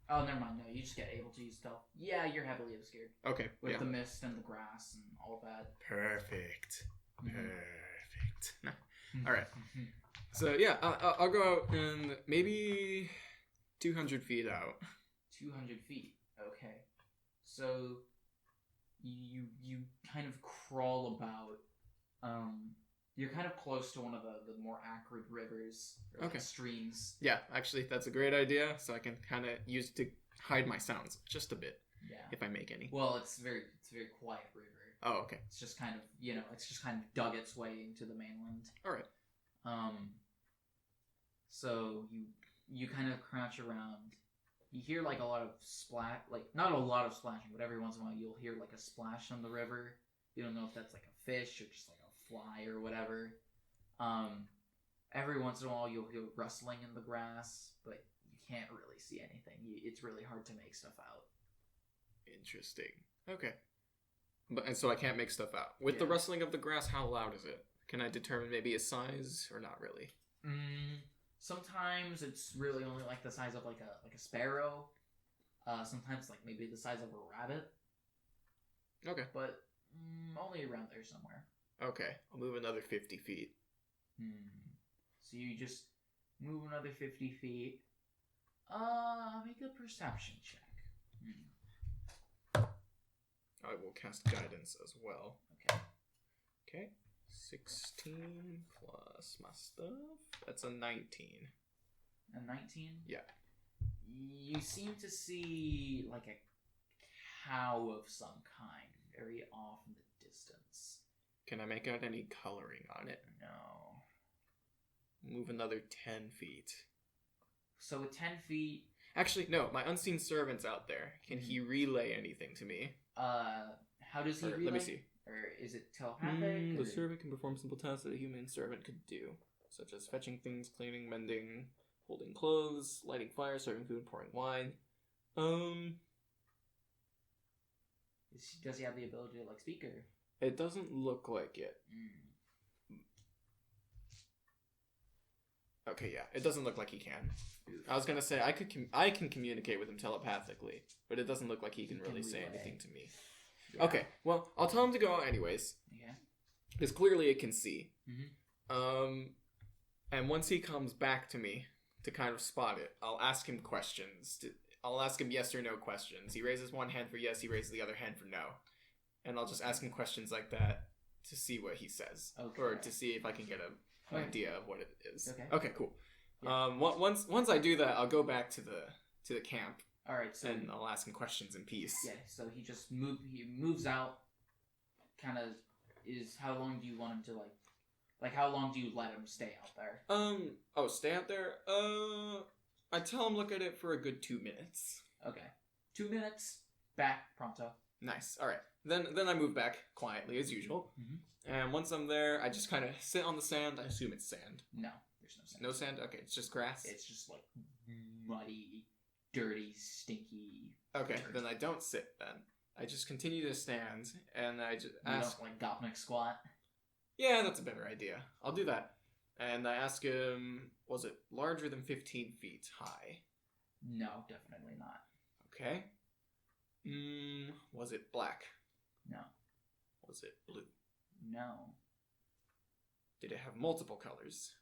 Speaker 1: Oh, never mind. No, you just get able to use stealth. Yeah, you're heavily obscured
Speaker 2: Okay,
Speaker 1: with the mist and the grass and all that.
Speaker 2: Perfect. Perfect. All right. So yeah, I'll go out and maybe 200 feet out.
Speaker 1: 200 feet. Okay. So you kind of crawl about. You're kind of close to one of the more acrid rivers or like streams.
Speaker 2: Yeah, actually, that's a great idea. So I can kind of use it to hide my sounds just a bit.
Speaker 1: Yeah.
Speaker 2: If I make any.
Speaker 1: Well, it's a very quiet river.
Speaker 2: Oh, okay.
Speaker 1: It's just kind of dug its way into the mainland.
Speaker 2: All right.
Speaker 1: So you kind of crouch around. You hear like a lot of not a lot of splashing, but every once in a while you'll hear like a splash on the river. You don't know if that's like a fish or just like a fly or whatever. Every once in a while you'll hear rustling in the grass, but you can't really see anything. It's really hard to make stuff out.
Speaker 2: Interesting. Okay. And so I can't make stuff out. With the rustling of the grass, how loud is it? Can I determine maybe a size or not really?
Speaker 1: Sometimes it's really only like the size of like a sparrow. Sometimes like maybe the size of a rabbit.
Speaker 2: Okay.
Speaker 1: But only around there somewhere.
Speaker 2: Okay. I'll move another 50 feet.
Speaker 1: So you just move another 50 feet. Make a perception check.
Speaker 2: I will cast guidance as well.
Speaker 1: Okay.
Speaker 2: Okay. 16 plus my stuff. That's a 19.
Speaker 1: A 19?
Speaker 2: Yeah.
Speaker 1: You seem to see like a cow of some kind, very off in the distance.
Speaker 2: Can I make out any coloring on it?
Speaker 1: No.
Speaker 2: Move another 10 feet.
Speaker 1: So with 10 feet...
Speaker 2: Actually, no. My unseen servant's out there. Can he relay anything to me?
Speaker 1: How does he relay?
Speaker 2: Let me see.
Speaker 1: Or is it telepathic?
Speaker 2: The servant can perform simple tasks that a human servant could do, such as fetching things, cleaning, mending, holding clothes, lighting fire, serving food, pouring wine.
Speaker 1: Does he have the ability to like speak or?
Speaker 2: It doesn't look like it. Okay, yeah, it doesn't look like he can. I was gonna say I can communicate with him telepathically, but it doesn't look like he can really say anything to me. Yeah. Okay, well, I'll tell him to go anyways. Okay. Because clearly it can see. And once he comes back to me to kind of spot it, I'll ask him questions. I'll ask him yes or no questions. He raises one hand for yes, he raises the other hand for no. And I'll just ask him questions like that to see what he says. Okay. Or to see if I can get an idea of what it is. Okay, cool. Yeah. Once I do that, I'll go back to the camp.
Speaker 1: All right, so
Speaker 2: and I'll ask him questions in peace.
Speaker 1: Yeah, so he just moves out. Kind of is how long do you want him to like how long do you let him stay out there?
Speaker 2: Stay out there. I tell him look at it for a good 2 minutes.
Speaker 1: Okay, 2 minutes. Back pronto.
Speaker 2: Nice. All right. Then I move back quietly as usual. And once I'm there, I just kind of sit on the sand. I assume it's sand.
Speaker 1: No, there's no sand.
Speaker 2: No sand? Okay, it's just grass?
Speaker 1: It's just like muddy, dirty, stinky.
Speaker 2: Okay, then I don't sit then. I just continue to stand and I just ask.
Speaker 1: You don't like Gopnik squat?
Speaker 2: Yeah, that's a better idea. I'll do that. And I ask him, was it larger than 15 feet high?
Speaker 1: No, definitely not.
Speaker 2: Okay. Was it black?
Speaker 1: No.
Speaker 2: Was it blue?
Speaker 1: No.
Speaker 2: Did it have multiple colors?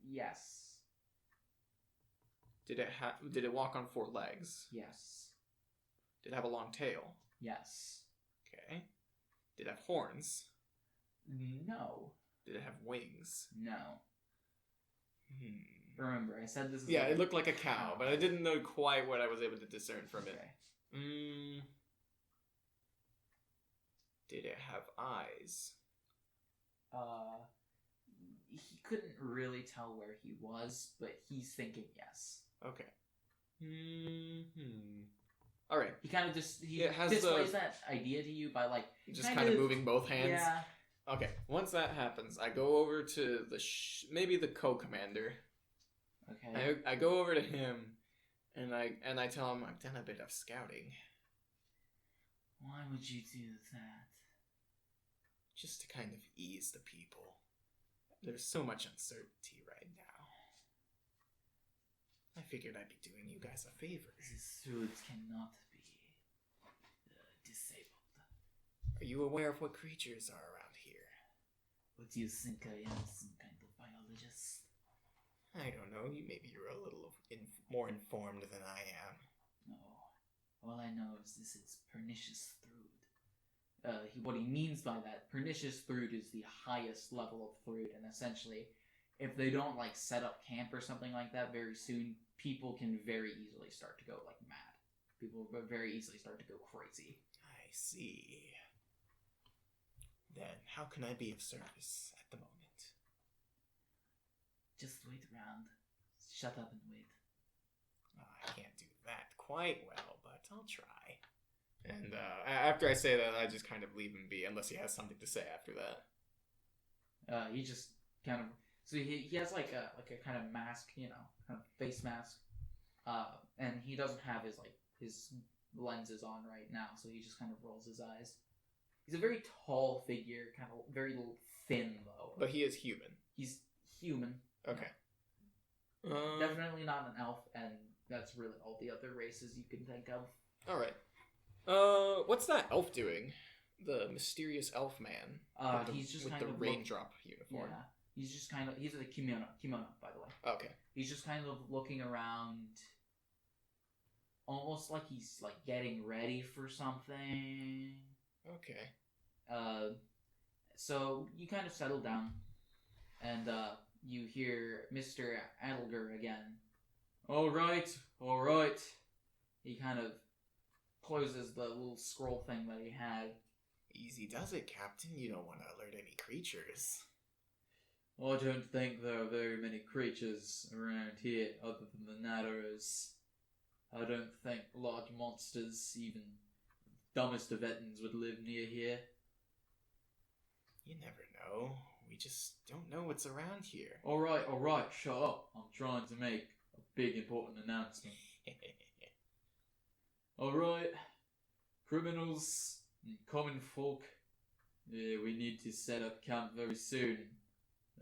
Speaker 1: Yes.
Speaker 2: Did it walk on 4 legs?
Speaker 1: Yes.
Speaker 2: Did it have a long tail?
Speaker 1: Yes.
Speaker 2: Okay. Did it have horns?
Speaker 1: No.
Speaker 2: Did it have wings?
Speaker 1: No. Remember, I said this is
Speaker 2: yeah, it looked like a cow, but I didn't know quite what I was able to discern from it. Did it have eyes?
Speaker 1: He couldn't really tell where he was, but he's thinking yes.
Speaker 2: Okay. All right.
Speaker 1: He kind of displays that idea to you by like
Speaker 2: just kind of moving both hands.
Speaker 1: Yeah.
Speaker 2: Okay. Once that happens, I go over to maybe the co-commander.
Speaker 1: Okay.
Speaker 2: I go over to him, and I tell him I've done a bit of scouting.
Speaker 1: Why would you do that?
Speaker 2: Just to kind of ease the people. There's so much uncertainty right now. I figured I'd be doing you guys a favor.
Speaker 1: This route cannot be disabled.
Speaker 2: Are you aware of what creatures are around here?
Speaker 1: What do you think I am, some kind of biologist?
Speaker 2: I don't know. Maybe you're a little more informed than I am.
Speaker 1: No. All I know is this is pernicious thruid. What he means by that, pernicious thruid is the highest level of thruid, and essentially, if they don't like set up camp or something like that very soon, people can very easily start to go like mad. People very easily start to go crazy.
Speaker 2: I see. Then how can I be of service at the moment?
Speaker 1: Just wait around. Shut up and wait.
Speaker 2: I can't do that quite well, but I'll try. And after I say that, I just kind of leave him be, unless he has something to say after that.
Speaker 1: He just kind of... So he has like a kind of mask, kind of face mask. And he doesn't have his lenses on right now, so he just kind of rolls his eyes. He's a very tall figure, kind of very thin, though.
Speaker 2: But he is human.
Speaker 1: He's human.
Speaker 2: Okay.
Speaker 1: Definitely not an elf, and that's really all the other races you can think of.
Speaker 2: Alright. What's that elf doing? The mysterious elf man.
Speaker 1: He's just
Speaker 2: with
Speaker 1: kind
Speaker 2: the
Speaker 1: of
Speaker 2: raindrop uniform.
Speaker 1: Yeah. He's just kind of... He's a kimono, by the way.
Speaker 2: Okay.
Speaker 1: He's just kind of looking around, almost like he's like getting ready for something.
Speaker 2: Okay.
Speaker 1: So you kind of settle down, and you hear Mr. Adelger again. All right. He kind of closes the little scroll thing that he had.
Speaker 2: Easy does it, Captain. You don't want to alert any creatures.
Speaker 1: I don't think there are very many creatures around here other than the Natterers. I don't think large monsters, even dumbest of Ettins, would live near here.
Speaker 2: You never know. We just don't know what's around here.
Speaker 1: Alright, shut up. I'm trying to make a big important announcement. Alright, criminals and common folk, we need to set up camp very soon.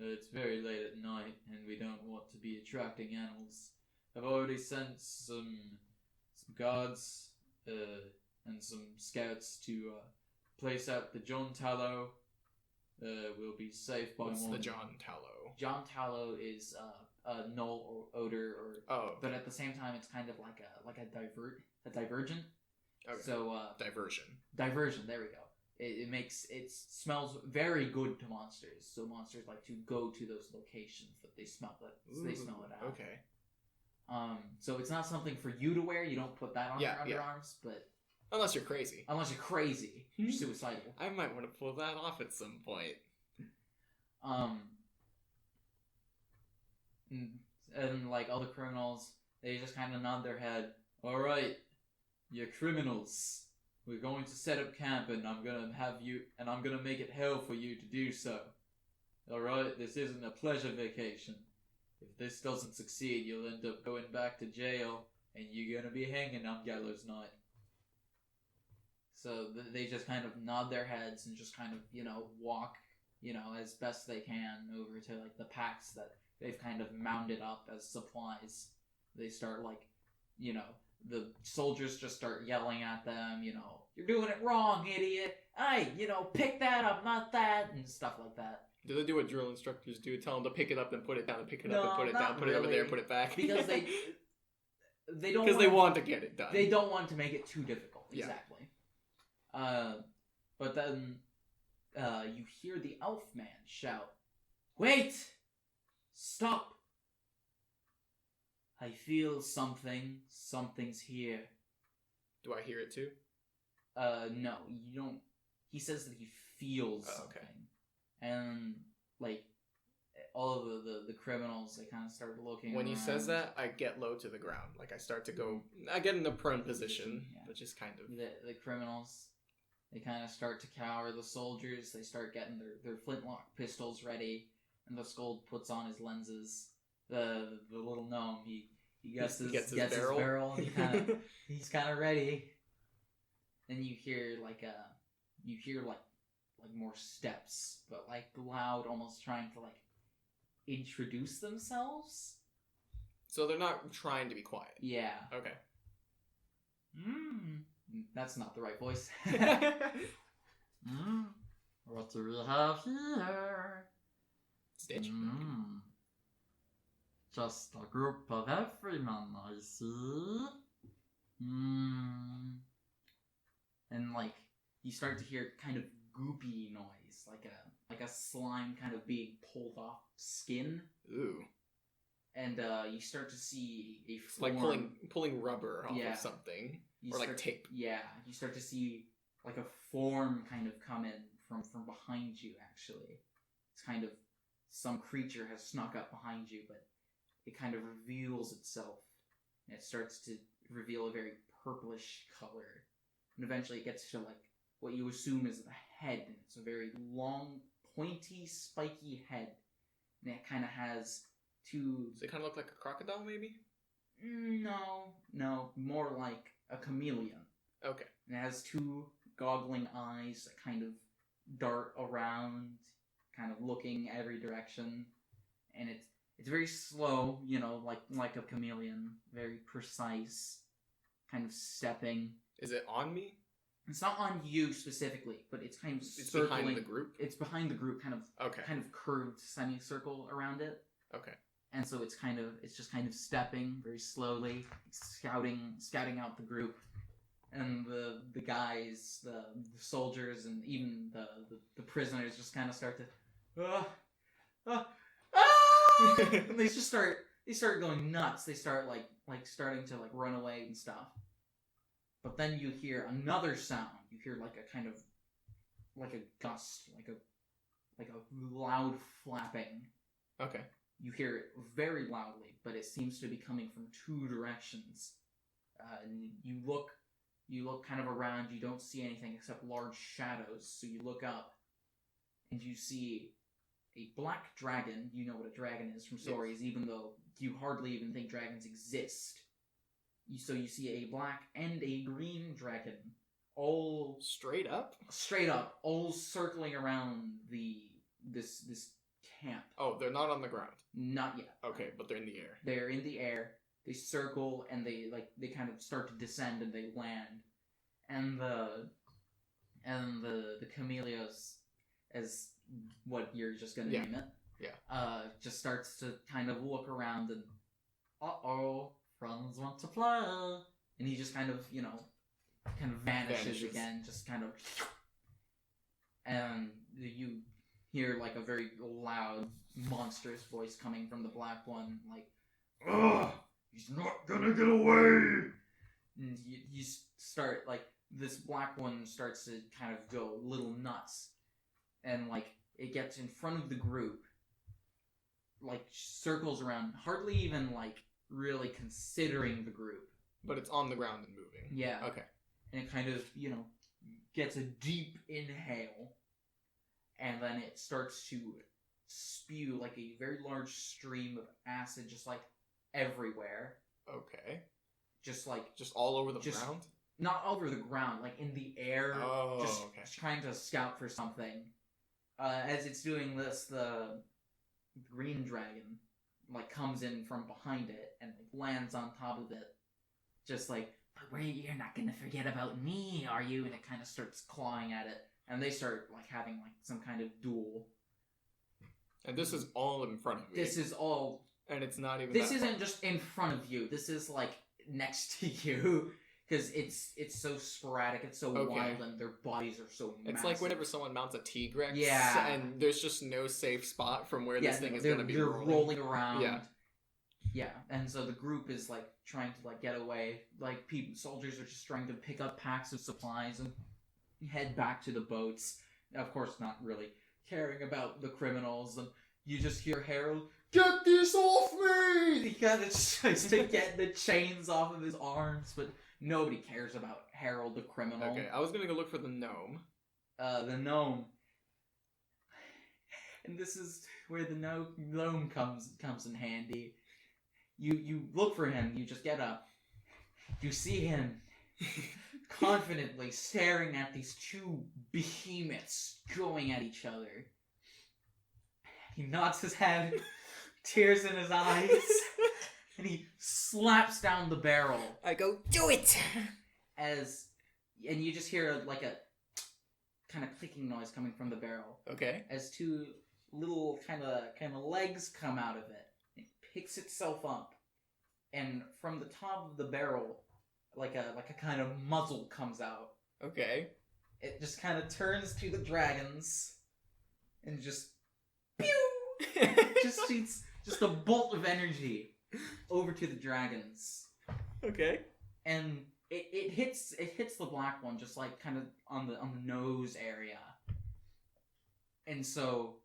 Speaker 1: It's very late at night, and we don't want to be attracting animals. I've already sent some guards and some scouts to place out the John Tallow. We'll be safe by
Speaker 2: What's
Speaker 1: morning.
Speaker 2: the John Tallow?
Speaker 1: John Tallow is a null odor, but at the same time, it's kind of like a divergent.
Speaker 2: Okay.
Speaker 1: So
Speaker 2: diversion.
Speaker 1: There we go. It smells very good to monsters. So monsters like to go to those locations that they smell it. So they smell it out.
Speaker 2: Okay.
Speaker 1: So it's not something for you to wear. You don't put that on your underarms, but
Speaker 2: unless you're crazy.
Speaker 1: You're suicidal.
Speaker 2: I might want to pull that off at some point.
Speaker 1: And like other criminals, they just kind of nod their head. All right, you're criminals. We're going to set up camp, and I'm gonna make it hell for you to do so. All right, this isn't a pleasure vacation. If this doesn't succeed, you'll end up going back to jail, and you're gonna be hanging on gallows night. So they just kind of nod their heads and just kind of, walk, as best they can over to, like, the packs that they've kind of mounted up as supplies. They start, like, the soldiers just start yelling at them, you're doing it wrong, idiot! Hey, pick that up, not that, and stuff like that.
Speaker 2: Do they do what drill instructors do? Tell them to pick it up and put it down, and pick it up and put it down, put it over there and put it back?
Speaker 1: Because they don't
Speaker 2: because they want to get it done.
Speaker 1: They don't want to make it too difficult,
Speaker 2: Yeah.
Speaker 1: exactly. But then you hear the elf man shout, "Wait! Stop! I feel something. Something's here."
Speaker 2: Do I hear it too?
Speaker 1: No, you don't. He says that he feels something.
Speaker 2: Okay.
Speaker 1: And, like, all of the criminals, they kind of start looking
Speaker 2: When he
Speaker 1: around.
Speaker 2: says that, I get low to the ground. Like, I start to go... I get in the prone position,
Speaker 1: Yeah.
Speaker 2: which is kind of...
Speaker 1: The criminals, they kind of start to cower. The soldiers, they start getting their flintlock pistols ready. And the Scold puts on his lenses. The little gnome, he gets his barrel. And he's kind of ready. Then you hear like more steps, but like loud, almost trying to like introduce themselves.
Speaker 2: So they're not trying to be quiet.
Speaker 1: Yeah.
Speaker 2: Okay.
Speaker 1: That's not the right voice.
Speaker 3: Mm. What do we have here?
Speaker 2: Stitch.
Speaker 3: Just a group of everyman, I see.
Speaker 1: And like you start to hear kind of goopy noise, like a slime kind of being pulled off skin.
Speaker 2: Ooh.
Speaker 1: And you start to see a
Speaker 2: It's like pulling rubber off of something. Or like tape.
Speaker 1: Yeah, you start to see like a form kind of come in from behind you, actually. It's kind of some creature has snuck up behind you, but it kind of reveals itself. And it starts to reveal a very purplish color. And eventually it gets to like what you assume is the head. And it's a very long, pointy, spiky head. And it kind of has two...
Speaker 2: Does it kind of look like a crocodile, maybe?
Speaker 1: No. More like a chameleon.
Speaker 2: Okay.
Speaker 1: And it has two goggling eyes that kind of dart around, kind of looking every direction. And it's very slow, like a chameleon. Very precise, kind of stepping.
Speaker 2: Is it on me?
Speaker 1: It's not on you specifically, but it's kind of
Speaker 2: It's
Speaker 1: circling.
Speaker 2: behind the group?
Speaker 1: It's behind the group, kind of curved semicircle around it.
Speaker 2: Okay.
Speaker 1: And so it's just kind of stepping very slowly, scouting out the group. And the guys, the soldiers, and even the prisoners just kind of start to, and they start going nuts. They start like starting to like run away and stuff. But then you hear another sound. You hear like a kind of like a gust, like a loud flapping.
Speaker 2: Okay.
Speaker 1: You hear it very loudly, but it seems to be coming from two directions. And you look kind of around. You don't see anything except large shadows. So you look up, and you see a black dragon. You know what a dragon is from stories, even though you hardly even think dragons exist. So you see a black and a green dragon, all
Speaker 2: Straight up?
Speaker 1: straight up, all circling around this camp.
Speaker 2: Oh, they're not on the ground.
Speaker 1: Not yet.
Speaker 2: Okay, but they're in the air.
Speaker 1: They're in the air. They circle and they kind of start to descend and they land. And the camellias, as what you're just gonna name it, just starts to kind of look around and friends want to play, and he just kind of vanishes again, just kind of, and you hear like a very loud, monstrous voice coming from the black one, like, "Ugh, he's not gonna get away!" And you start, like, this black one starts to kind of go a little nuts, and like it gets in front of the group, like circles around, hardly even like really considering the group.
Speaker 2: But it's on the ground and moving.
Speaker 1: Yeah.
Speaker 2: Okay.
Speaker 1: And it kind of, gets a deep inhale, and then it starts to spew like a very large stream of acid, just like everywhere.
Speaker 2: Okay.
Speaker 1: Just
Speaker 2: all over the ground?
Speaker 1: Not over the ground, like in the air.
Speaker 2: Oh,
Speaker 1: just
Speaker 2: okay.
Speaker 1: trying to scout for something. As it's doing this, the green dragon like comes in from behind it and like lands on top of it, just like, "But you're not gonna forget about me, are you?" And it kind of starts clawing at it, and they start like having like some kind of duel.
Speaker 2: And this is all in front of me.
Speaker 1: This is all.
Speaker 2: And it's not even.
Speaker 1: This isn't just in front of you. This is like next to you. Because it's so sporadic, it's so wild, and their bodies are so massive.
Speaker 2: It's like whenever someone mounts a T-Rex,
Speaker 1: yeah,
Speaker 2: and there's just no safe spot from where this thing is going to be
Speaker 1: rolling around.
Speaker 2: Yeah,
Speaker 1: and so the group is like trying to like get away. Like soldiers are just trying to pick up packs of supplies and head back to the boats. Of course, not really caring about the criminals. And you just hear Harold, "Get this off me!" He kind of tries to get the chains off of his arms, but nobody cares about Harold the criminal.
Speaker 2: Okay, I was gonna go look for the gnome.
Speaker 1: The gnome. And this is where the gnome comes in handy. You look for him, you just get up. You see him confidently staring at these two behemoths going at each other. He nods his head, tears in his eyes. And he slaps down the barrel.
Speaker 2: I go, "Do it!"
Speaker 1: And you just hear like a kind of clicking noise coming from the barrel.
Speaker 2: Okay.
Speaker 1: As two little kind of legs come out of it. It picks itself up, and from the top of the barrel, like a kind of muzzle comes out.
Speaker 2: Okay.
Speaker 1: It just kind of turns to the dragons, and just pew, just shoots just a bolt of energy over to the dragons.
Speaker 2: Okay.
Speaker 1: And it hits the black one just like kind of on the nose area. And so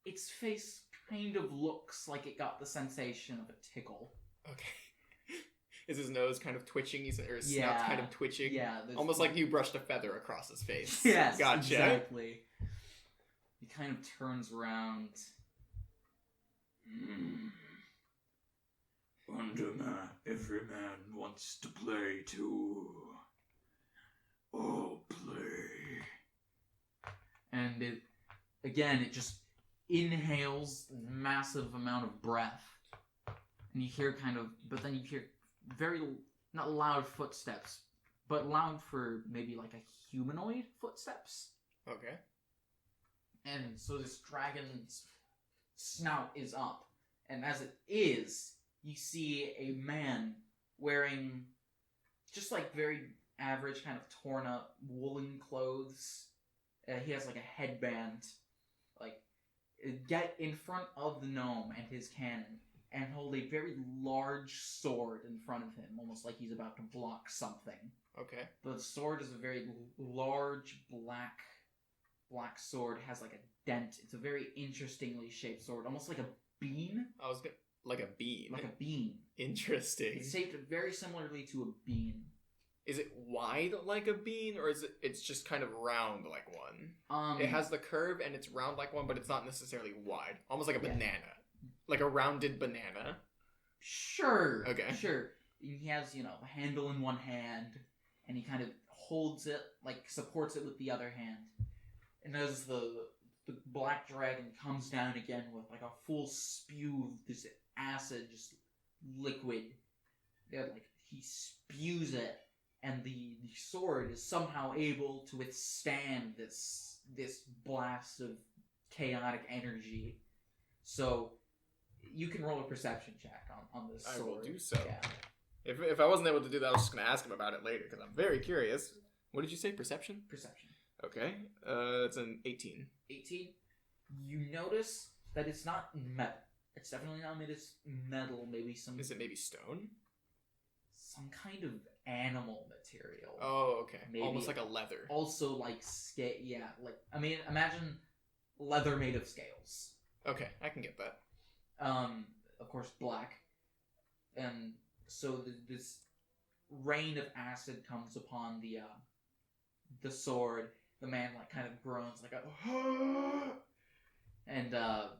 Speaker 1: its face kind of looks like it got the sensation of a tickle.
Speaker 2: Okay. Is his nose kind of twitching? Or his snout kind of twitching?
Speaker 1: Yeah.
Speaker 2: Almost like you brushed a feather across his face.
Speaker 1: Yes,
Speaker 2: gotcha.
Speaker 1: Exactly. He kind of turns around.
Speaker 4: Underman, every man wants to play too. Oh, play.
Speaker 1: And it just inhales a massive amount of breath. And you hear but then you hear very, not loud footsteps, but loud for maybe like a humanoid footsteps.
Speaker 2: Okay.
Speaker 1: And so this dragon's snout is up. And as it is, you see a man wearing just like very average kind of torn up woolen clothes. He has like a headband. Like, get in front of the gnome and his cannon and hold a very large sword in front of him, almost like he's about to block something.
Speaker 2: Okay.
Speaker 1: The sword is a very large black sword. It has like a dent. It's a very interestingly shaped sword, almost like a bean.
Speaker 2: Like a bean.
Speaker 1: Like a bean.
Speaker 2: Interesting.
Speaker 1: It's shaped very similarly to a bean.
Speaker 2: Is it wide like a bean, or it's just kind of round like one? It has the curve and it's round like one, but it's not necessarily wide. Almost like a banana. Like a rounded banana.
Speaker 1: Sure.
Speaker 2: Okay.
Speaker 1: Sure. He has, a handle in one hand, and he kind of holds it, like, supports it with the other hand. And as the black dragon comes down again with, like, a full spew of this acid, just liquid, like, he spews it, and the sword is somehow able to withstand this blast of chaotic energy. So, you can roll a perception check on this sword.
Speaker 2: I will do so.
Speaker 1: Yeah.
Speaker 2: If I wasn't able to do that, I was just going to ask him about it later, because I'm very curious. What did you say? Perception?
Speaker 1: Perception.
Speaker 2: Okay. It's an 18.
Speaker 1: 18. You notice that it's not metal. It's definitely not made of metal. Maybe some...
Speaker 2: Is it maybe stone?
Speaker 1: Some kind of animal material.
Speaker 2: Oh, okay.
Speaker 1: Maybe.
Speaker 2: Almost like a leather.
Speaker 1: Also, like, yeah, like, I mean, imagine leather made of scales.
Speaker 2: Okay, I can get that.
Speaker 1: Of course, black. And so this rain of acid comes upon the sword. The man, like, kind of groans, like a... And, the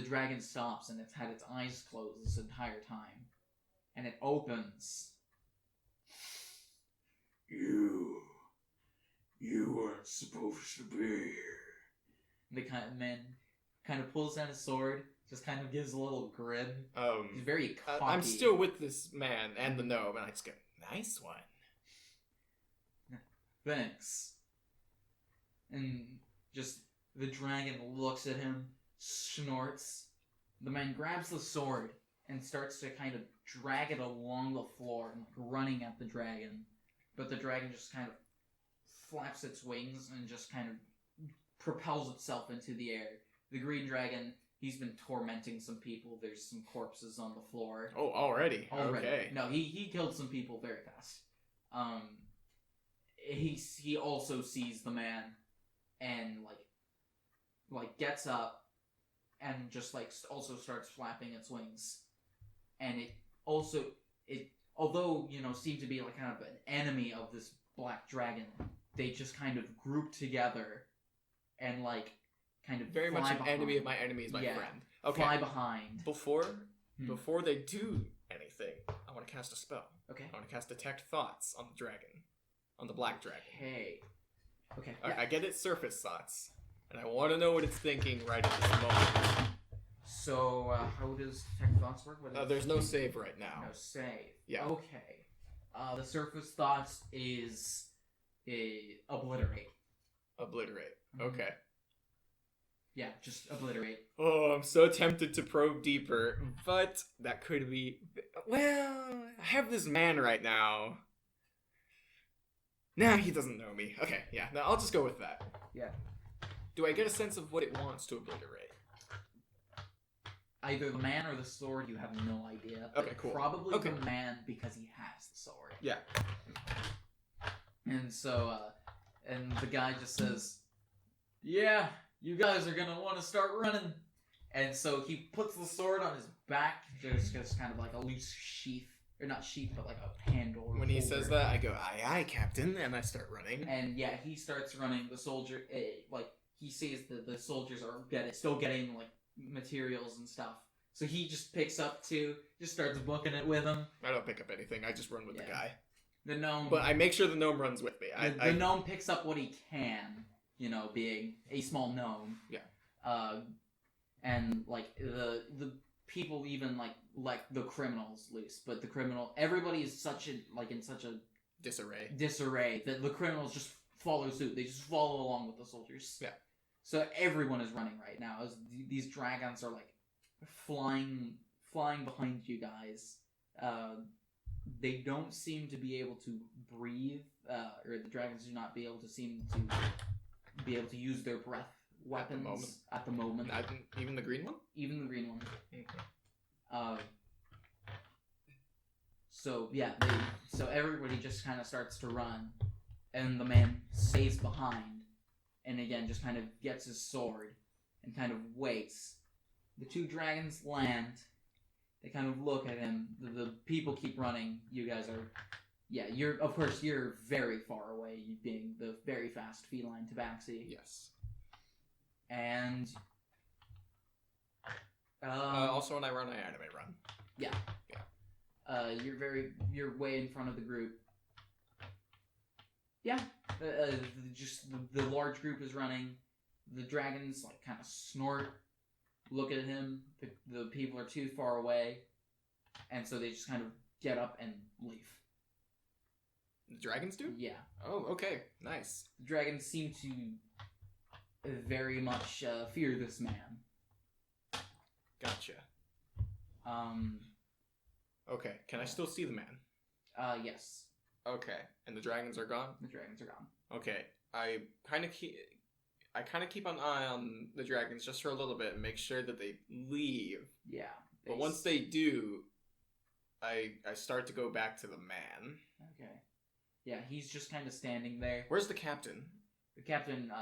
Speaker 1: dragon stops, and it's had its eyes closed this entire time. And it opens.
Speaker 4: You weren't supposed to be here.
Speaker 1: The man kind of pulls down his sword, just kind of gives a little grin. He's very cocky.
Speaker 2: I'm still with this man and the gnome, and I just go, nice one.
Speaker 1: Thanks. And just the dragon looks at him, snorts. The man grabs the sword and starts to kind of drag it along the floor, like running at the dragon. But the dragon just kind of flaps its wings and just kind of propels itself into the air. The green dragon, he's been tormenting some people. There's some corpses on the floor.
Speaker 2: Oh, already? Okay.
Speaker 1: No, he killed some people very fast. He also sees the man and like gets up and just like also starts flapping its wings. And it although seemed to be like kind of an enemy of this black dragon, they just kind of group together and like kind of
Speaker 2: very much an
Speaker 1: behind.
Speaker 2: enemy of my enemy is my friend. Okay.
Speaker 1: Fly behind.
Speaker 2: Before they do anything, I want to cast a spell.
Speaker 1: Okay.
Speaker 2: I want to cast Detect Thoughts on the dragon. On the black dragon.
Speaker 1: Okay.
Speaker 2: Alright, I get its surface thoughts. And I want to know what it's thinking right at this moment.
Speaker 1: So, how does Detect Thoughts work?
Speaker 2: There's no save right now.
Speaker 1: No save.
Speaker 2: Yeah.
Speaker 1: Okay. The surface thoughts is obliterate.
Speaker 2: Obliterate.
Speaker 1: Mm-hmm.
Speaker 2: Okay.
Speaker 1: Yeah, just obliterate.
Speaker 2: Oh, I'm so tempted to probe deeper, but that could be... Well, I have this man right now. Nah, he doesn't know me. Okay, yeah, no, I'll just go with that.
Speaker 1: Yeah.
Speaker 2: Do I get a sense of what it wants to obliterate?
Speaker 1: Either the man or the sword, you have no idea.
Speaker 2: Okay, cool.
Speaker 1: Probably
Speaker 2: Okay.
Speaker 1: the man because he has the sword.
Speaker 2: Yeah.
Speaker 1: And so, and the guy just says, "Yeah, you guys are gonna want to start running." And so he puts the sword on his back, just kind of like a loose sheath. Or not sheath, but like a handle.
Speaker 2: When he says that, I go, aye, aye, Captain, and I start running.
Speaker 1: And yeah, he starts running. The soldier, he sees the soldiers are still getting, like, materials and stuff. So he just picks up, too, just starts booking it with him.
Speaker 2: I don't pick up anything, I just run with the guy.
Speaker 1: The gnome...
Speaker 2: But I make sure the gnome runs with me.
Speaker 1: The gnome picks up what he can, being a small gnome.
Speaker 2: Yeah.
Speaker 1: And, like, the people even, like the criminals loose. But everybody is in such a disarray that the criminals just follow suit. They just follow along with the soldiers.
Speaker 2: Yeah.
Speaker 1: So everyone is running right now as these dragons are, like, flying behind you guys. They don't seem to be able to breathe, or the dragons do not seem to be able to use their breath weapons at the moment.
Speaker 2: Even the green one?
Speaker 1: Even the green one.
Speaker 2: Okay.
Speaker 1: So yeah, so everybody just kind of starts to run, and the man stays behind, and again just kind of gets his sword and kind of waits. The two dragons land. They kind of look at him. The people keep running. You guys are Yeah, you're very far away, you being the very fast feline Tabaxi.
Speaker 2: Yes.
Speaker 1: And
Speaker 2: also, when I run, I anime run.
Speaker 1: Yeah. You're way in front of the group. Yeah. Just the large group is running. The dragons like kind of snort, look at him. The people are too far away, and so they just kind of get up and leave.
Speaker 2: The dragons do?
Speaker 1: Yeah.
Speaker 2: Oh, okay. Nice.
Speaker 1: The dragons seem to very much fear this man.
Speaker 2: Gotcha. Okay. Can I still see the man?
Speaker 1: Yes.
Speaker 2: Okay. And the dragons are gone?
Speaker 1: The dragons are gone.
Speaker 2: Okay. I kind of keep an eye on the dragons just for a little bit and make sure that they leave.
Speaker 1: Yeah.
Speaker 2: But once they do, I start to go back to the man.
Speaker 1: Okay. Yeah, he's just kind of standing there.
Speaker 2: Where's the captain?
Speaker 1: The captain,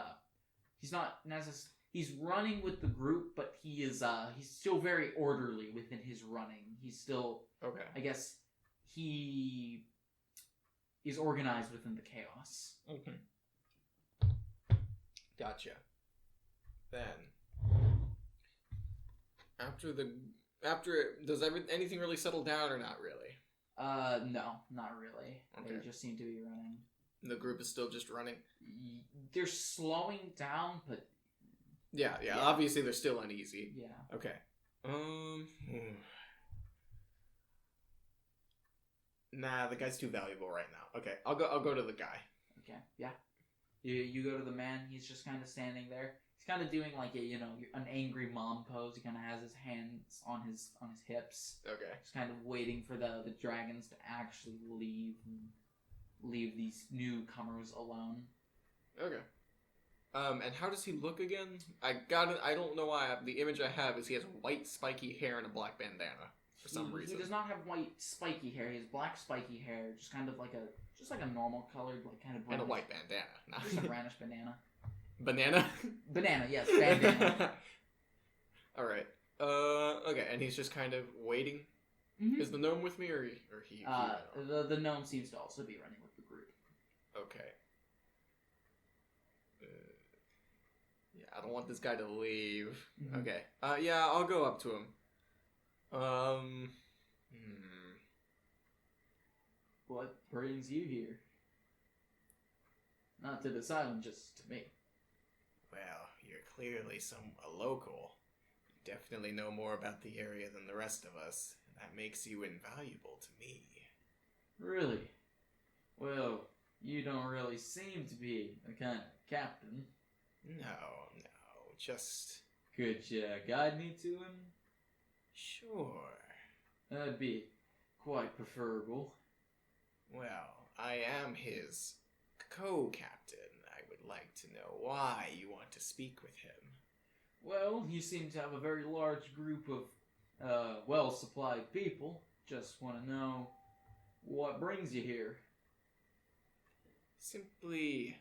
Speaker 1: he's not necessarily... He's running with the group, but he's still very orderly within his running. He's still...
Speaker 2: Okay.
Speaker 1: I guess he is organized within the chaos.
Speaker 2: Okay. Gotcha. Then, does anything really settle down or not really?
Speaker 1: No, not really.
Speaker 2: Okay.
Speaker 1: They just seem to be running.
Speaker 2: The group is still just running?
Speaker 1: They're slowing down, but...
Speaker 2: Yeah, obviously they're still uneasy.
Speaker 1: Yeah.
Speaker 2: Okay. Nah, the guy's too valuable right now. Okay, I'll go to the guy.
Speaker 1: Okay, yeah. You go to the man, he's just kind of standing there. He's kind of doing like an angry mom pose. He kind of has his hands on his hips.
Speaker 2: Okay.
Speaker 1: Just kind of waiting for the dragons to actually leave these newcomers alone.
Speaker 2: Okay. And how does he look again? I don't know why. The image I have is he has white spiky hair and a black bandana for some reason.
Speaker 1: He does not have white spiky hair. He has black spiky hair, just kind of like a normal colored, like kind of brownish.
Speaker 2: And a white bandana.
Speaker 1: Just a brownish banana.
Speaker 2: Banana?
Speaker 1: Banana, yes, bandana.
Speaker 2: Alright. Okay, and he's just kind of waiting?
Speaker 1: Mm-hmm.
Speaker 2: Is the gnome with me, or he?
Speaker 1: The gnome seems to also be running with the group.
Speaker 2: Okay. Yeah, I don't want this guy to leave.
Speaker 1: Mm-hmm.
Speaker 2: Okay. Yeah, I'll go up to him.
Speaker 1: What brings you here? Not to this island, just to me.
Speaker 2: Well, you're clearly a local. You definitely know more about the area than the rest of us. That makes you invaluable to me.
Speaker 1: Really? Well, you don't really seem to be a kind of captain.
Speaker 2: No, just...
Speaker 1: Could you guide me to him?
Speaker 2: Sure.
Speaker 1: That'd be quite preferable.
Speaker 2: Well, I am his co-captain. I would like to know why you want to speak with him.
Speaker 1: Well, you seem to have a very large group of, well-supplied people. Just want to know what brings you here.
Speaker 2: Simply...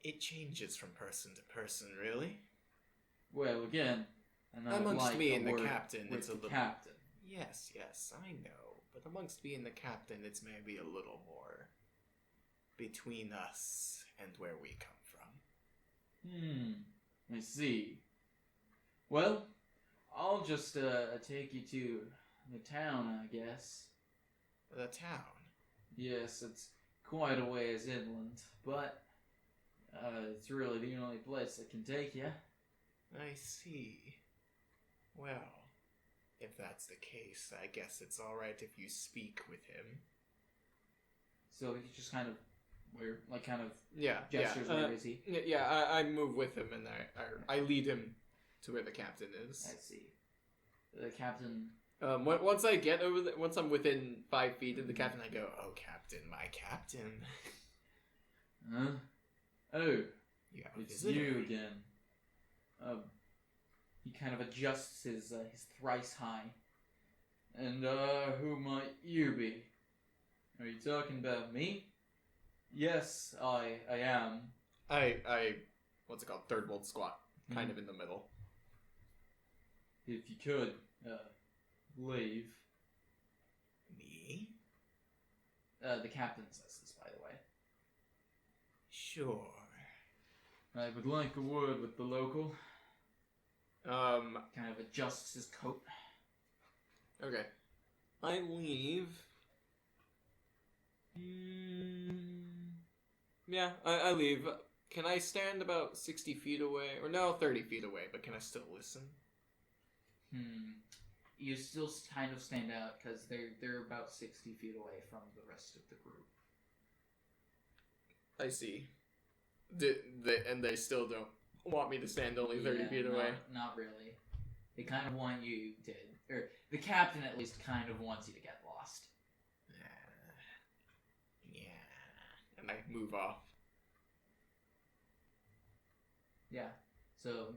Speaker 2: It changes from person to person, really.
Speaker 1: Well, again, and
Speaker 2: amongst me and the captain,
Speaker 1: it's a little... Captain.
Speaker 2: Yes, I know. But amongst me and the captain, it's maybe a little more between us and where we come from.
Speaker 1: I see. Well, I'll just take you to the town, I guess.
Speaker 2: The town?
Speaker 1: Yes, it's quite a ways inland, but it's really the only place that can take you.
Speaker 2: I see. Well, if that's the case, I guess it's alright if you speak with him.
Speaker 1: So he just kind of,
Speaker 2: yeah,
Speaker 1: gestures where is he?
Speaker 2: Yeah, I move with him and I lead him to where the captain is.
Speaker 1: I see. The captain...
Speaker 2: once I get over once I'm within 5 feet of the captain, I go, "Oh, captain, my captain."
Speaker 1: Huh? Oh,
Speaker 2: it's
Speaker 1: you again. He kind of adjusts his thrice high. And, who might you be? Are you talking about me? Yes, I am.
Speaker 2: I what's it called? Third bolt squat. Kind of in the middle.
Speaker 1: If you could, leave.
Speaker 2: Me?
Speaker 1: The captain says this, by the way.
Speaker 2: Sure.
Speaker 1: I would like a word with the local. Kind of adjusts his coat.
Speaker 2: Okay. I leave. Yeah, I leave. Can I stand about 60 feet away? Or no, 30 feet away, but can I still listen?
Speaker 1: You still kind of stand out because they're about 60 feet away from the rest of the group.
Speaker 2: I see. And they still don't want me to stand only 30 feet away?
Speaker 1: Not really. They kind of want you to... Or the captain at least kind of wants you to get lost.
Speaker 2: Yeah. And I move off.
Speaker 1: Yeah. So,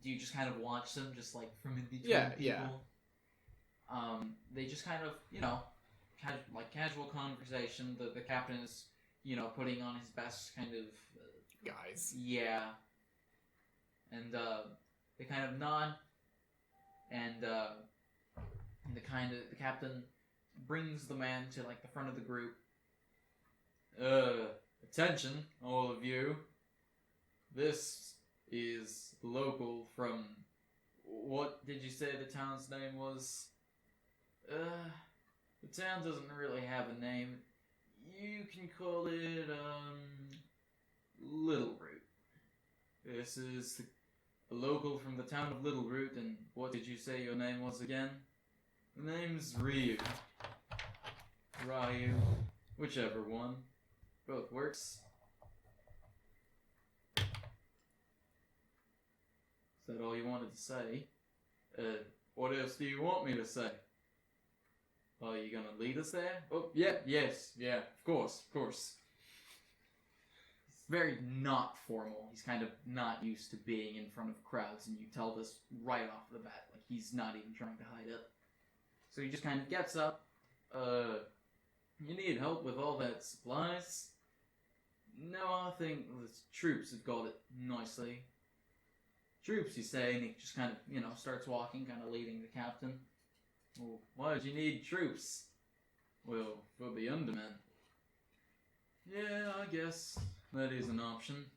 Speaker 1: do you just kind of watch them just like from in between people?
Speaker 2: Yeah.
Speaker 1: They just kind of, you know, casual conversation. The captain is, you know, putting on his best kind of...
Speaker 2: guys.
Speaker 1: Yeah. And, they kind of nod, and, the captain brings the man to, like, the front of the group. Attention, all of you. This is local from... What did you say the town's name was? The town doesn't really have a name. You can call it, Little Root. This is a local from the town of Little Root, and what did you say your name was again? The name's Ryu. Ryu. Whichever one. Both works. Is that all you wanted to say? What else do you want me to say? Are you gonna lead us there? Oh, yes, of course. It's very not formal. He's kind of not used to being in front of crowds, and you tell this right off the bat. Like, he's not even trying to hide it. So he just kind of gets up. You need help with all that supplies? No, I think the troops have got it nicely. Troops, you say, and he just kind of, you know, starts walking, kind of leading the captain. Well, why did you need troops? Well, for the Undermen. Yeah, I guess that is an option.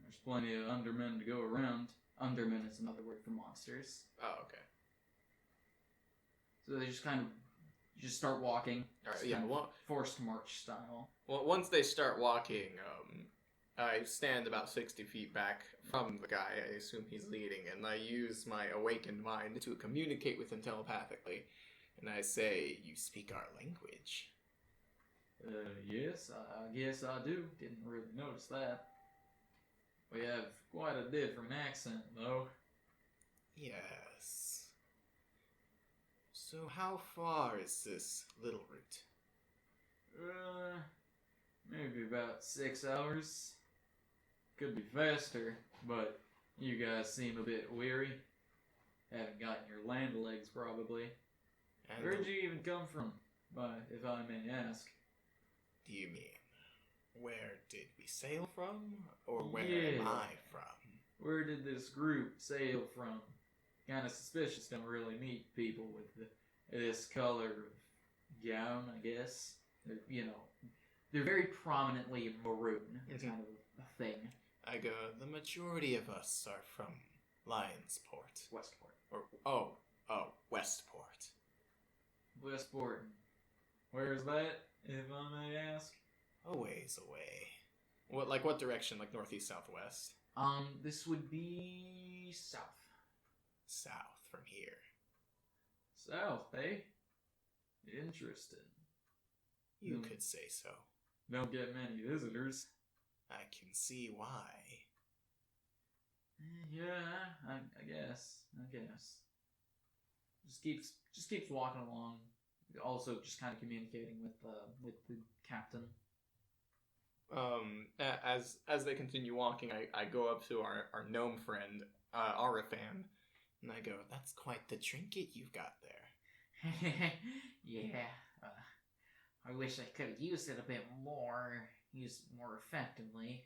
Speaker 1: There's plenty of Undermen to go around. Undermen is another word for monsters.
Speaker 2: Oh, okay.
Speaker 1: So they just kind of just start walking.
Speaker 2: Alright, yeah, well...
Speaker 1: Forced march style.
Speaker 2: Well, once they start walking, I stand about 60 feet back from the guy. I assume he's leading, and I use my awakened mind to communicate with him telepathically. And I say, "You speak our language."
Speaker 1: Yes, I guess I do. Didn't really notice that. We have quite a different accent, though.
Speaker 2: Yes. So how far is this Little Root?
Speaker 1: Maybe about 6 hours. Could be faster, but you guys seem a bit weary. Haven't gotten your land legs, probably.
Speaker 2: And
Speaker 1: Where'd you even come from, if I may ask?
Speaker 2: Do you mean, where did we sail from? Or where am I from?
Speaker 1: Where did this group sail from? Kind of suspicious, don't really meet people with this color of gown, I guess. They're very prominently maroon. It's kind of a thing.
Speaker 2: I go, the majority of us are from Lionsport.
Speaker 1: Westport.
Speaker 2: Westport.
Speaker 1: Westport. Where's that, if I may ask?
Speaker 2: A ways away. What direction? Like northeast, southwest?
Speaker 1: This would be south.
Speaker 2: South from here.
Speaker 1: South, eh? Interesting.
Speaker 2: You could say so.
Speaker 1: Don't get many visitors.
Speaker 2: I can see why.
Speaker 1: Yeah, I guess. Just keeps walking along. Also, just kind of communicating with the captain.
Speaker 2: As they continue walking, I go up to our gnome friend, Arifan, and I go, "That's quite the trinket you've got there."
Speaker 1: Yeah. I wish I could have used it a bit more. Used it more effectively.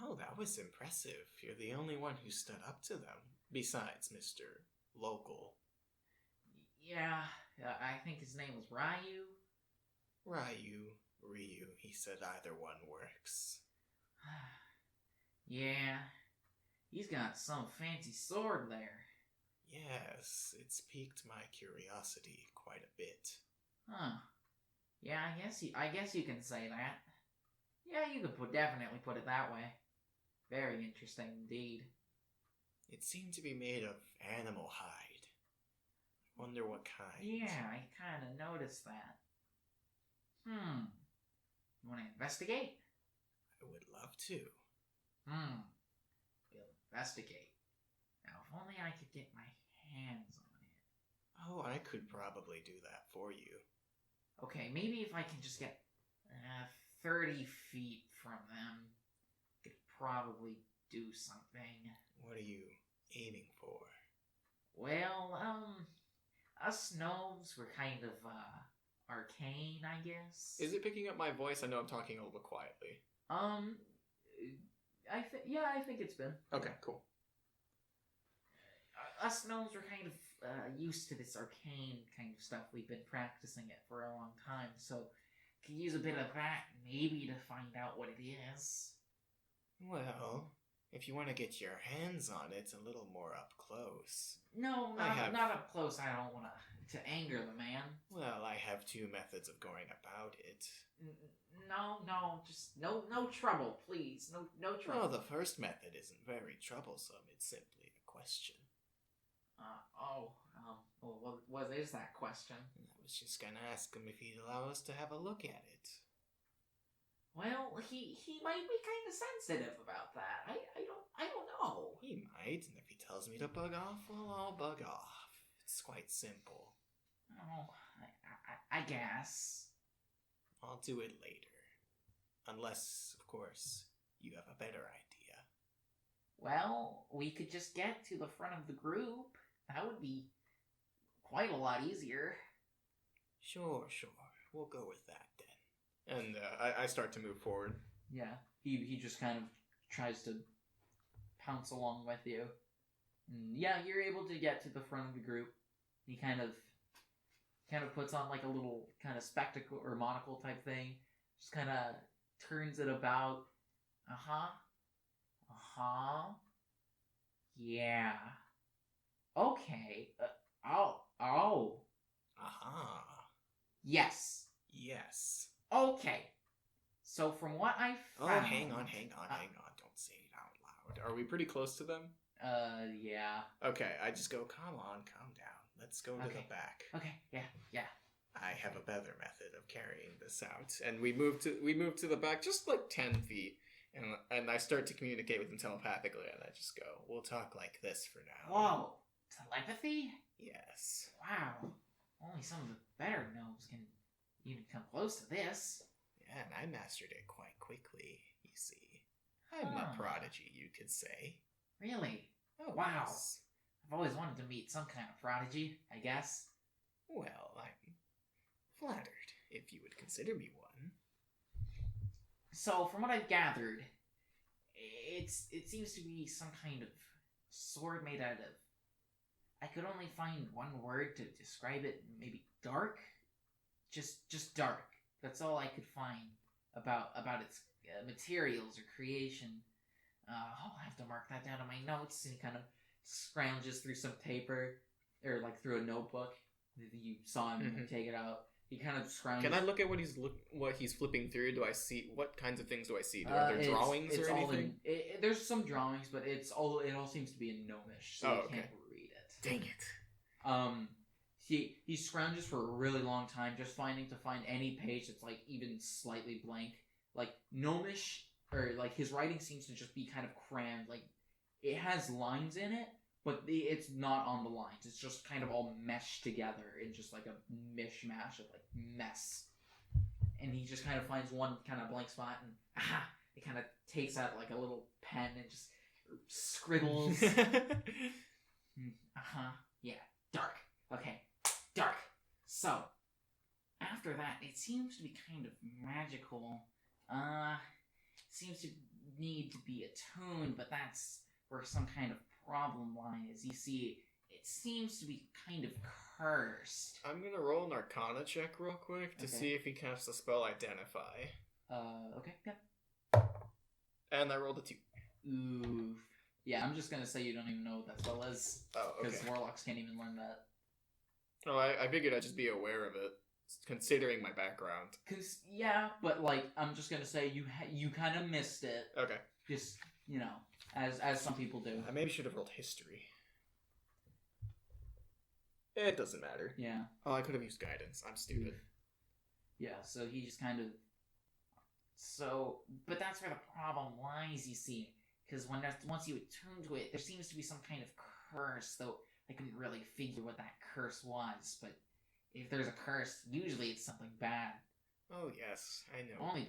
Speaker 2: Oh, that was impressive. You're the only one who stood up to them. Besides Mr. Local.
Speaker 1: Yeah, I think his name was Ryu.
Speaker 2: Ryu. Ryu, he said either one works.
Speaker 1: Yeah, he's got some fancy sword there.
Speaker 2: Yes, it's piqued my curiosity quite a bit.
Speaker 1: Huh. Yeah, I guess you can say that. Yeah, you could definitely put it that way. Very interesting indeed.
Speaker 2: It seemed to be made of animal hide. Wonder what kind.
Speaker 1: Yeah, I kind of noticed that. You want to investigate?
Speaker 2: I would love to.
Speaker 1: We'll investigate. Now, if only I could get my hands on it.
Speaker 2: Oh, I could probably do that for you.
Speaker 1: Okay, maybe if I can just get 30 feet from them, I could probably do something.
Speaker 2: What are you aiming for?
Speaker 1: Well, us gnomes were kind of, arcane, I guess.
Speaker 2: Is it picking up my voice? I know I'm talking a little quietly.
Speaker 1: I think it's been.
Speaker 2: Okay, cool.
Speaker 1: Us gnomes were kind of used to this arcane kind of stuff. We've been practicing it for a long time, so could use a bit of that maybe to find out what it is.
Speaker 2: Well, if you want to get your hands on it a little more up close.
Speaker 1: No, not up close. I don't want to anger the man.
Speaker 2: Well, I have two methods of going about it.
Speaker 1: No, just no trouble, please. No trouble.
Speaker 2: Well, the first method isn't very troublesome. It's simply a question.
Speaker 1: What is that question?
Speaker 2: I was just gonna ask him if he'd allow us to have a look at it.
Speaker 1: Well, he might be kind of sensitive about that. I don't know.
Speaker 2: He might, and if he tells me to bug off, well, I'll bug off. It's quite simple.
Speaker 1: Oh, I guess.
Speaker 2: I'll do it later. Unless, of course, you have a better idea.
Speaker 1: Well, we could just get to the front of the group. That would be quite a lot easier.
Speaker 2: Sure. We'll go with that then. And I start to move forward.
Speaker 1: Yeah, he just kind of tries to pounce along with you. And yeah, you're able to get to the front of the group. He kind of puts on like a little kind of spectacle or monocle type thing. Just kind of turns it about. Yeah. Okay. Oh. Yes.
Speaker 2: Yes.
Speaker 1: Okay. So from what I found...
Speaker 2: Oh, hang on. Don't say it out loud. Are we pretty close to them?
Speaker 1: Yeah.
Speaker 2: Okay, I just go, calm down. Let's go to the back.
Speaker 1: Okay, yeah.
Speaker 2: I have a better method of carrying this out. And we move to the back just like 10 feet. And I start to communicate with them telepathically, and I just go, we'll talk like this for now.
Speaker 1: Whoa. Telepathy?
Speaker 2: Yes.
Speaker 1: Wow. Only some of the better gnomes can even come close to this.
Speaker 2: Yeah, and I mastered it quite quickly, you see. I'm a prodigy, you could say.
Speaker 1: Really?
Speaker 2: Oh,
Speaker 1: wow.
Speaker 2: Yes.
Speaker 1: I've always wanted to meet some kind of prodigy, I guess.
Speaker 2: Well, I'm flattered, if you would consider me one.
Speaker 1: So, from what I've gathered, it seems to be some kind of sword made out of... I could only find one word to describe it, maybe dark? Just dark. That's all I could find about its materials or creation. I'll have to mark that down in my notes. And he kind of scrounges through some paper, or like through a notebook. You saw him take it out. He kind of scrounges.
Speaker 2: Can I look at what he's flipping through? Do I see what kinds of things do I see? Are there drawings or anything?
Speaker 1: There's some drawings, but it all seems to be in gnomish, so you can't read it.
Speaker 2: Dang it.
Speaker 1: He scrounges for a really long time, just find any page that's like even slightly blank. Like gnomish, or like his writing seems to just be kind of crammed. Like it has lines in it, but it's not on the lines. It's just kind of all meshed together in just like a mishmash of like mess. And he just kind of finds one kind of blank spot, and he kind of takes out like a little pen and just scribbles. Yeah, dark. Okay, dark. So, after that, it seems to be kind of magical. Seems to need to be attuned, but that's where some kind of problem lies. You see, it seems to be kind of cursed.
Speaker 2: I'm gonna roll an Arcana check real quick to
Speaker 1: Okay.
Speaker 2: see if he casts the spell Identify.
Speaker 1: Okay, yeah.
Speaker 2: And I rolled a 2.
Speaker 1: Ooh. Yeah, I'm just gonna say you don't even know what that spell is.
Speaker 2: Oh,
Speaker 1: Because
Speaker 2: okay.
Speaker 1: warlocks can't even learn that.
Speaker 2: Oh, I figured I'd just be aware of it, considering my background.
Speaker 1: Yeah, but like, I'm just gonna say you kind of missed it.
Speaker 2: Okay.
Speaker 1: Just, as some people do.
Speaker 2: I maybe should have rolled History. It doesn't matter.
Speaker 1: Yeah.
Speaker 2: Oh, I could have used Guidance. I'm stupid.
Speaker 1: Yeah, so he just kind of... But that's where the problem lies, you see. Because once you attune to it, there seems to be some kind of curse, though I couldn't really figure what that curse was. But if there's a curse, usually it's something bad.
Speaker 2: Oh, yes, I know.
Speaker 1: Only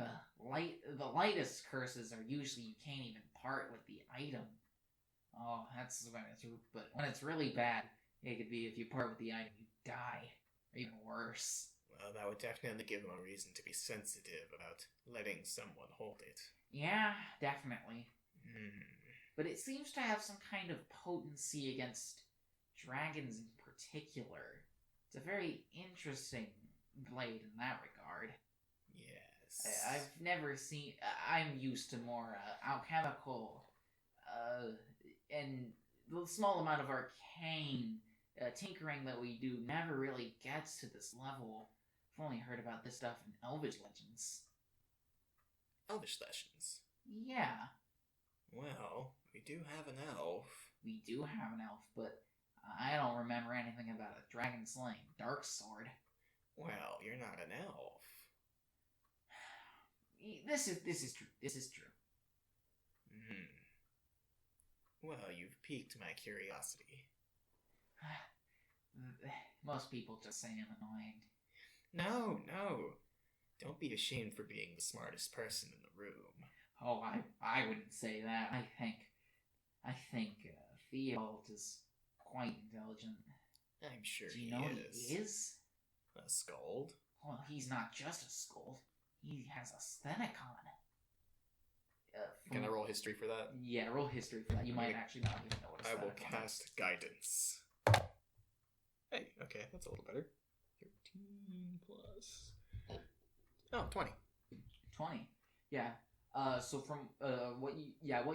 Speaker 1: the lightest curses are usually you can't even part with the item. Oh, that's when it's... But when it's really bad, it could be if you part with the item, you die. Or even worse.
Speaker 2: Well, that would definitely give him a reason to be sensitive about letting someone hold it.
Speaker 1: Yeah, definitely.
Speaker 2: Hmm.
Speaker 1: But it seems to have some kind of potency against dragons in particular. It's a very interesting blade in that regard.
Speaker 2: Yes.
Speaker 1: I've never seen... I'm used to more alchemical, and the small amount of arcane tinkering that we do never really gets to this level. I've only heard about this stuff in Elvish legends.
Speaker 2: Elvish Legends.
Speaker 1: Yeah,
Speaker 2: Well, we do have an elf.
Speaker 1: we do have an elf, but I don't remember anything about a dragon slaying dark sword.
Speaker 2: Well, you're not an elf.
Speaker 1: This is true. This is true.
Speaker 2: Well, you've piqued my curiosity.
Speaker 1: Most people just say I'm annoying.
Speaker 2: No. Don't be ashamed for being the smartest person in the room.
Speaker 1: Oh, I wouldn't say that. I think Theobald is quite intelligent.
Speaker 2: I'm sure
Speaker 1: Do you know
Speaker 2: he
Speaker 1: what
Speaker 2: is.
Speaker 1: he is?
Speaker 2: A scold?
Speaker 1: Well, he's not just a scold. He has a Sthenecon.
Speaker 2: Can I roll history for that?
Speaker 1: Yeah, roll history for that. You might
Speaker 2: Okay.
Speaker 1: actually not even know what a
Speaker 2: I will
Speaker 1: Sthenecon
Speaker 2: cast
Speaker 1: is.
Speaker 2: Guidance. Hey, okay, that's a little better. 13 plus... Oh, 20.
Speaker 1: 20. Yeah. So from what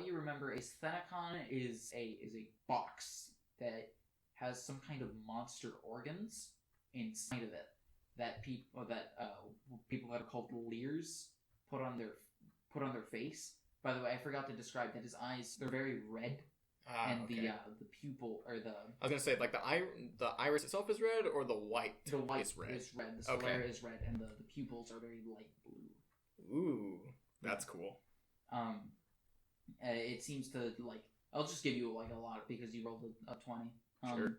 Speaker 1: you remember is Sthenecon is a box that has some kind of monster organs inside of it that people that are called leers put on their face. By the way, I forgot to describe that his eyes, they're very red, and
Speaker 2: okay.
Speaker 1: the pupil or the
Speaker 2: I was gonna say, like, the iris itself is red, or the white
Speaker 1: white
Speaker 2: is red?
Speaker 1: is red, the
Speaker 2: Okay.
Speaker 1: sclera is red, and the pupils are very light blue.
Speaker 2: Ooh, that's cool.
Speaker 1: It seems to, like, I'll just give you like a lot because you rolled a 20.
Speaker 2: Sure.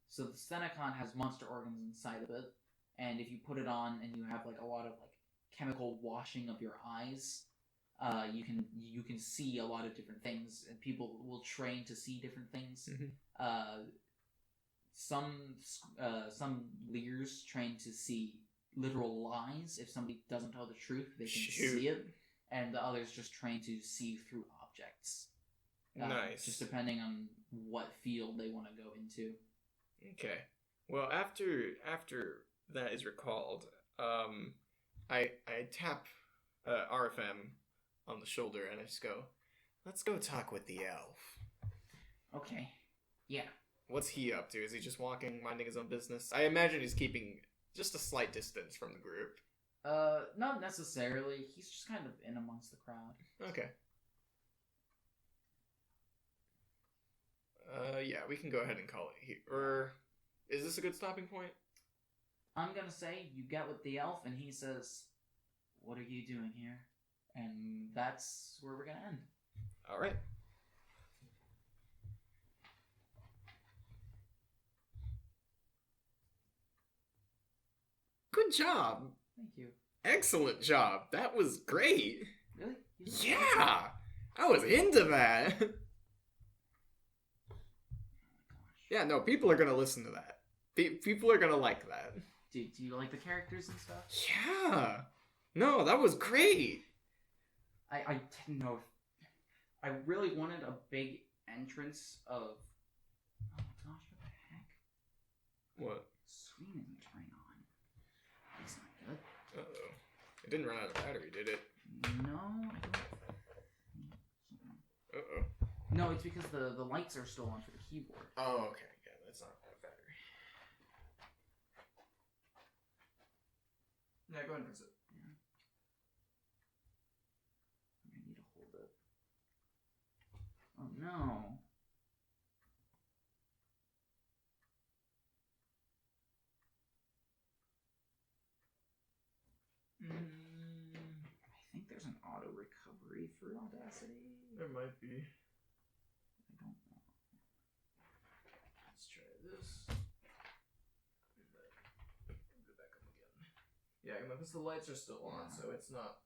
Speaker 1: So the Sthenecon has monster organs inside of it, and if you put it on and you have like a lot of like chemical washing of your eyes, you can see a lot of different things, and people will train to see different things.
Speaker 2: Mhm.
Speaker 1: Some leers train to see literal lies. If somebody doesn't tell the truth, they can
Speaker 2: Shoot.
Speaker 1: see it, and the others just train to see through objects.
Speaker 2: Nice.
Speaker 1: Just depending on what field they want to go into.
Speaker 2: Okay. Well, after that is recalled, I tap RFM on the shoulder and I just go, "Let's go talk with the elf."
Speaker 1: Okay. Yeah.
Speaker 2: What's he up to? Is he just walking, minding his own business? I imagine he's keeping just a slight distance from the group.
Speaker 1: Not necessarily. He's just kind of in amongst the crowd.
Speaker 2: Okay. Yeah, we can go ahead and call it here. Or is this a good stopping point?
Speaker 1: I'm gonna say you get with the elf, and he says, "What are you doing here?" And that's where we're gonna end.
Speaker 2: All right. Good job.
Speaker 1: Thank you.
Speaker 2: Excellent job. That was great.
Speaker 1: Really?
Speaker 2: Yeah, I was into that.
Speaker 1: Oh my gosh.
Speaker 2: Yeah, no, people are gonna listen to that. People are gonna like that.
Speaker 1: Do you like the characters and stuff?
Speaker 2: Yeah. No, that was great.
Speaker 5: I didn't know if I really wanted a big entrance of. Oh my gosh, what the
Speaker 2: What?
Speaker 5: Screen isn't turning on. That's not good.
Speaker 2: Uh-oh. It didn't run out of battery, did it?
Speaker 5: No, I don't.
Speaker 2: Uh-oh.
Speaker 5: No, it's because the lights are still on for the keyboard.
Speaker 2: Oh, okay. Yeah, that's not out of battery.
Speaker 6: Yeah, go ahead and fix it.
Speaker 5: Yeah. I need to hold it. Oh no. I think there's an auto recovery for Audacity.
Speaker 6: There might be.
Speaker 5: I don't know.
Speaker 6: Let's try this. And then go back up again. Yeah, because the lights are still on, so it's not.